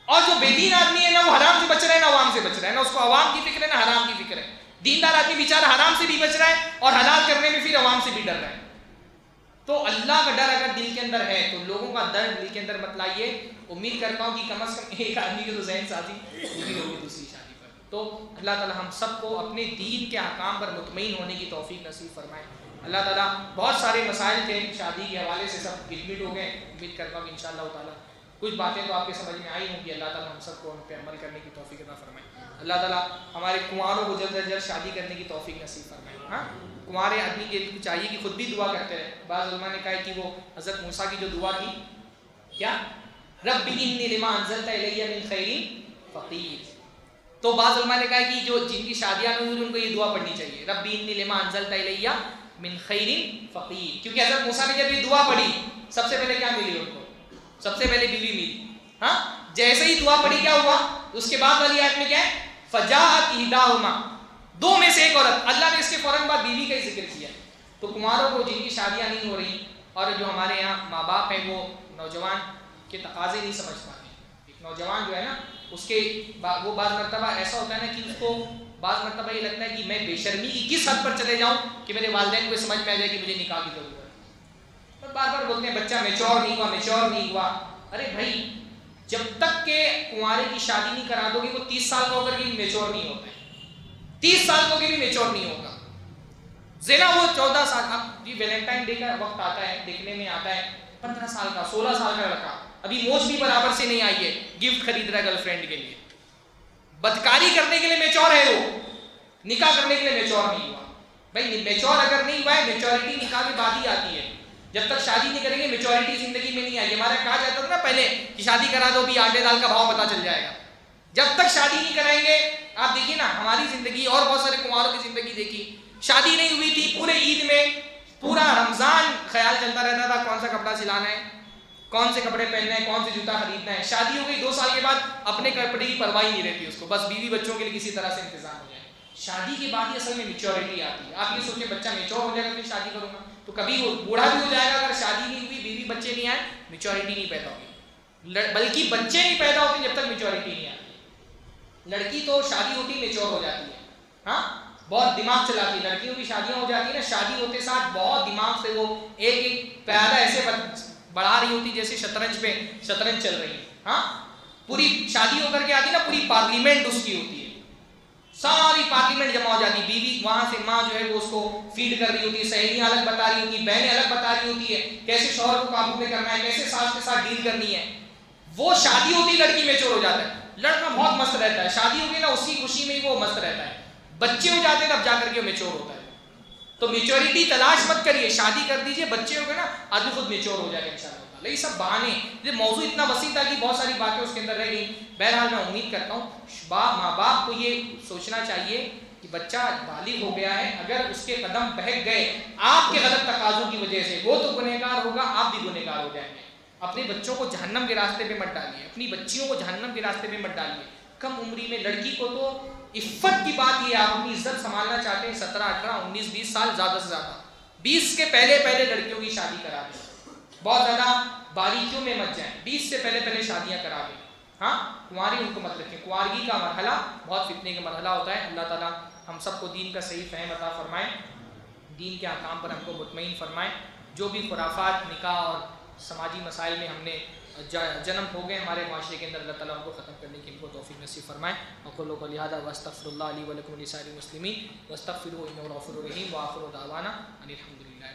اور جو بے دین آدمی ہے نا وہ حرام سے بچ رہا ہے، نہ عوام سے بچ رہا ہے، نہ اس کو عوام کی فکر ہے نہ حرام کی فکر ہے. دیندار آدمی بیچارہ حرام سے بھی بچ رہا ہے اور حلال کرنے میں پھر عوام سے بھی ڈر رہا ہے. تو اللہ کا ڈر اگر دل کے اندر ہے تو لوگوں کا ڈر دل کے اندر مت لائیے. امید کرتا ہوں کہ کم از کم ایک آدمی کی تو ذہن سازی پوری ہوگی دوسری شادی پر. تو اللہ تعالی ہم سب کو اپنے دین کے احکام پر مطمئن ہونے کی توفیق نصیب فرمائے. اللہ تعالیٰ بہت سارے مسائل تھے شادی کے حوالے سے، سب ایڈمٹ ہو گئے. امید کرتا ہوں کہ انشاءاللہ تعالیٰ کچھ باتیں تو آپ کے سمجھ میں آئی ہوں کہ اللہ تعالیٰ ہم سب کو ان پہ عمل کرنے کی توفیق عطا فرمائے. اللہ تعالیٰ ہمارے کنواروں کو جلد از جلد شادی کرنے کی توفیق نصیب فرمائے. ہاں، کنوارے آدمی کے چاہیے کہ خود بھی دعا کرتے رہے. بعض علماء نے کہا کہ وہ حضرت موسیٰ کی جو دعا تھی کیا، رب انی لما انزلت الی من خیر فقیر. تو بعض علماء نے کہا کہ جو جن کی شادیاں نہیں ہوئی ان کو یہ دعا پڑھنی چاہیے، رب انی لما انزلت الی من خیر فقیر. کیونکہ حضرت موسیٰ نے جب یہ دعا پڑھی سب سے پہلے کیا ملی ان کو؟ سب سے پہلے بیوی ملی. ہاں، جیسے ہی دعا پڑھی کیا ہوا؟ اس کے بعد والی آیت میں کیا ہے؟ فجاءت احداہما، 2 میں سے ایک عورت. اللہ نے اس کے فوراً بعد بیوی کا ہی ذکر کیا. تو کنواروں کو جن کی شادیاں نہیں ہو رہی اور جو ہمارے یہاں ماں باپ ہیں وہ نوجوان کے تقاضے نہیں سمجھ پاتے. ایک نوجوان جو ہے نا اس کے وہ بعض مرتبہ ایسا ہوتا ہے نا کہ اس کو بعض مرتبہ یہ لگتا ہے کہ میں بے شرمی کی کس حد پر چلے جاؤں کہ میرے والدین کو سمجھ میں آ جائے کہ مجھے نکاح کی ضرورت ہے. بار بار بولتے ہیں بچہ میچور نہیں ہوا، میچور نہیں ہوا. ارے بھائی، جب تک کہ کنوارے کی شادی نہیں کرا دو گے وہ 30 سال کا ہو کر کے میچور نہیں ہوتا ہے، 30 سال کا ہو کے بھی میچور نہیں ہوگا. زنا وہ 14 سال. اب یہ ویلنٹائن ڈے کا وقت آتا ہے، دیکھنے میں آتا ہے 15 سال کا 16 سال کا لڑکا ابھی موچ بھی برابر سے نہیں آئی ہے، گفٹ خرید رہا ہے گرل فرینڈ کے لیے. بدکاری کرنے کے لیے میچور ہے وہ، نکاح کرنے کے لیے میچور نہیں ہوا. بھائی میچور اگر نہیں ہوا ہے، میچورٹی نکاح کے بعد ہی آتی ہے. جب تک شادی نہیں کریں گے میچورٹی زندگی میں نہیں آئی. ہمارا کہا جاتا تھا نا پہلے کہ شادی کرا دو بھی آٹے دال کا بھاؤ پتہ چل جائے گا. جب تک شادی نہیں کرائیں گے. آپ دیکھیے نا ہماری زندگی اور بہت سارے کنواروں کی زندگی دیکھی, شادی نہیں ہوئی تھی, پورے عید میں پورا رمضان خیال چلتا رہتا تھا کون سا کپڑا سلانا ہے, کون سے کپڑے پہننے ہیں, کون سے جوتا خریدنا ہے. شادی ہو گئی 2 سال کے بعد اپنے کپڑے کی پرواہ نہیں رہتی اس کو, بس بیوی بچوں کے لیے کسی طرح سے انتظام ہو جائے. شادی کے بعد یہ اصل میں میچورٹی آتی ہے. آپ یہ سوچیں بچہ میچور ہو جائے گا پھر شادی کروں گا, تو کبھی وہ بوڑھا بھی ہو جائے گا اگر شادی نہیں ہوئی, بیوی بچے نہیں آئے, میچورٹی نہیں پیدا ہوگی. بلکہ بچے نہیں پیدا ہوتے جب تک میچورٹی نہیں آتی. لڑکی تو شادی ہوتی میچور ہو جاتی ہے, ہاں بہت دماغ چلاتی ہے. لڑکیوں کی شادیاں ہو جاتی ہیں نا, شادی ہوتے ساتھ بہت دماغ سے وہ ایک ایک پیادہ ایسے بڑھا رہی ہوتی جیسے شطرنج پہ شطرنج چل رہی ہے. ہاں پوری شادی ہو کر کے آتی نا, پوری پارلیمنٹ اس کی ہوتی ہے, ساری پارلیمنٹ جمع ہو جاتی. بیوی وہاں سے ماں جو ہے وہ اس کو فیڈ کر رہی ہوتی ہے, سہیلیاں الگ بتا رہی ہوتی ہیں, بہنیں الگ بتا رہی ہوتی ہے کیسے شوہر کو قابو میں کرنا ہے, کیسے ساس کے ساتھ ڈیل کرنی ہے. وہ شادی ہوتی لڑکی میچور ہو جاتا ہے. لڑکا بہت مست رہتا ہے, شادی ہو گئی نا اسی خوشی میں ہی وہ مست رہتا ہے. بچے ہو جاتے ہیں تب جا کر کے وہ میچور ہوتا ہے. تو میچورٹی تلاش مت کریے, شادی کر دیجئے, بچے ہو گئے نا آدمی خود میچور ہو جائے گا انشاءاللہ. یہ سب بہانے, یہ موضوع اتنا وسیع تھا کہ بہت ساری باتیں اس کے اندر رہ گئی. بہرحال میں امید کرتا ہوں ماں باپ کو یہ سوچنا چاہیے کہ بچہ بالغ ہو گیا ہے, اگر اس کے قدم بہک گئے آپ کے غلط تقاضوں کی وجہ سے, وہ تو گنہگار ہوگا, آپ بھی گنہگار ہو جائیں گے. اپنے بچوں کو جہنم کے راستے پہ مت ڈالیے, اپنی بچیوں کو جہنم کے راستے پہ مت ڈالیے. کم عمری میں لڑکی کو تو عفت کی بات یہ ہے, آپ اپنی عزت سنبھالنا چاہتے ہیں 17 18 19 20 سال, زیادہ سے زیادہ 20 کے پہلے لڑکیوں کی شادی کرا دیں. بہت زیادہ باریکیوں میں مت جائیں, 20 سے پہلے شادیاں کرا دیں. ہاں کنواری ان کو مت رکھیں. کنوارگی کا مرحلہ بہت فتنے کا مرحلہ ہوتا ہے. اللہ تعالیٰ ہم سب کو دین کا صحیح فہم عطا فرمائے, دین کے احکام پر ہم کو مطمئن فرمائے. جو بھی خرافات نکاح اور سماجی مسائل میں ہم نے جنم ہو گئے ہمارے معاشرے کے اندر, اللہ تعالیٰ ان کو ختم کرنے کی ان کو توفیق نصیب فرمائے. اقول قولی ھذا واستغفر اللہ لی ولکم ولسائر المسلمین واستغفروہ انہ غفور رحیم. وآخر دعوانا ان الحمد للہ.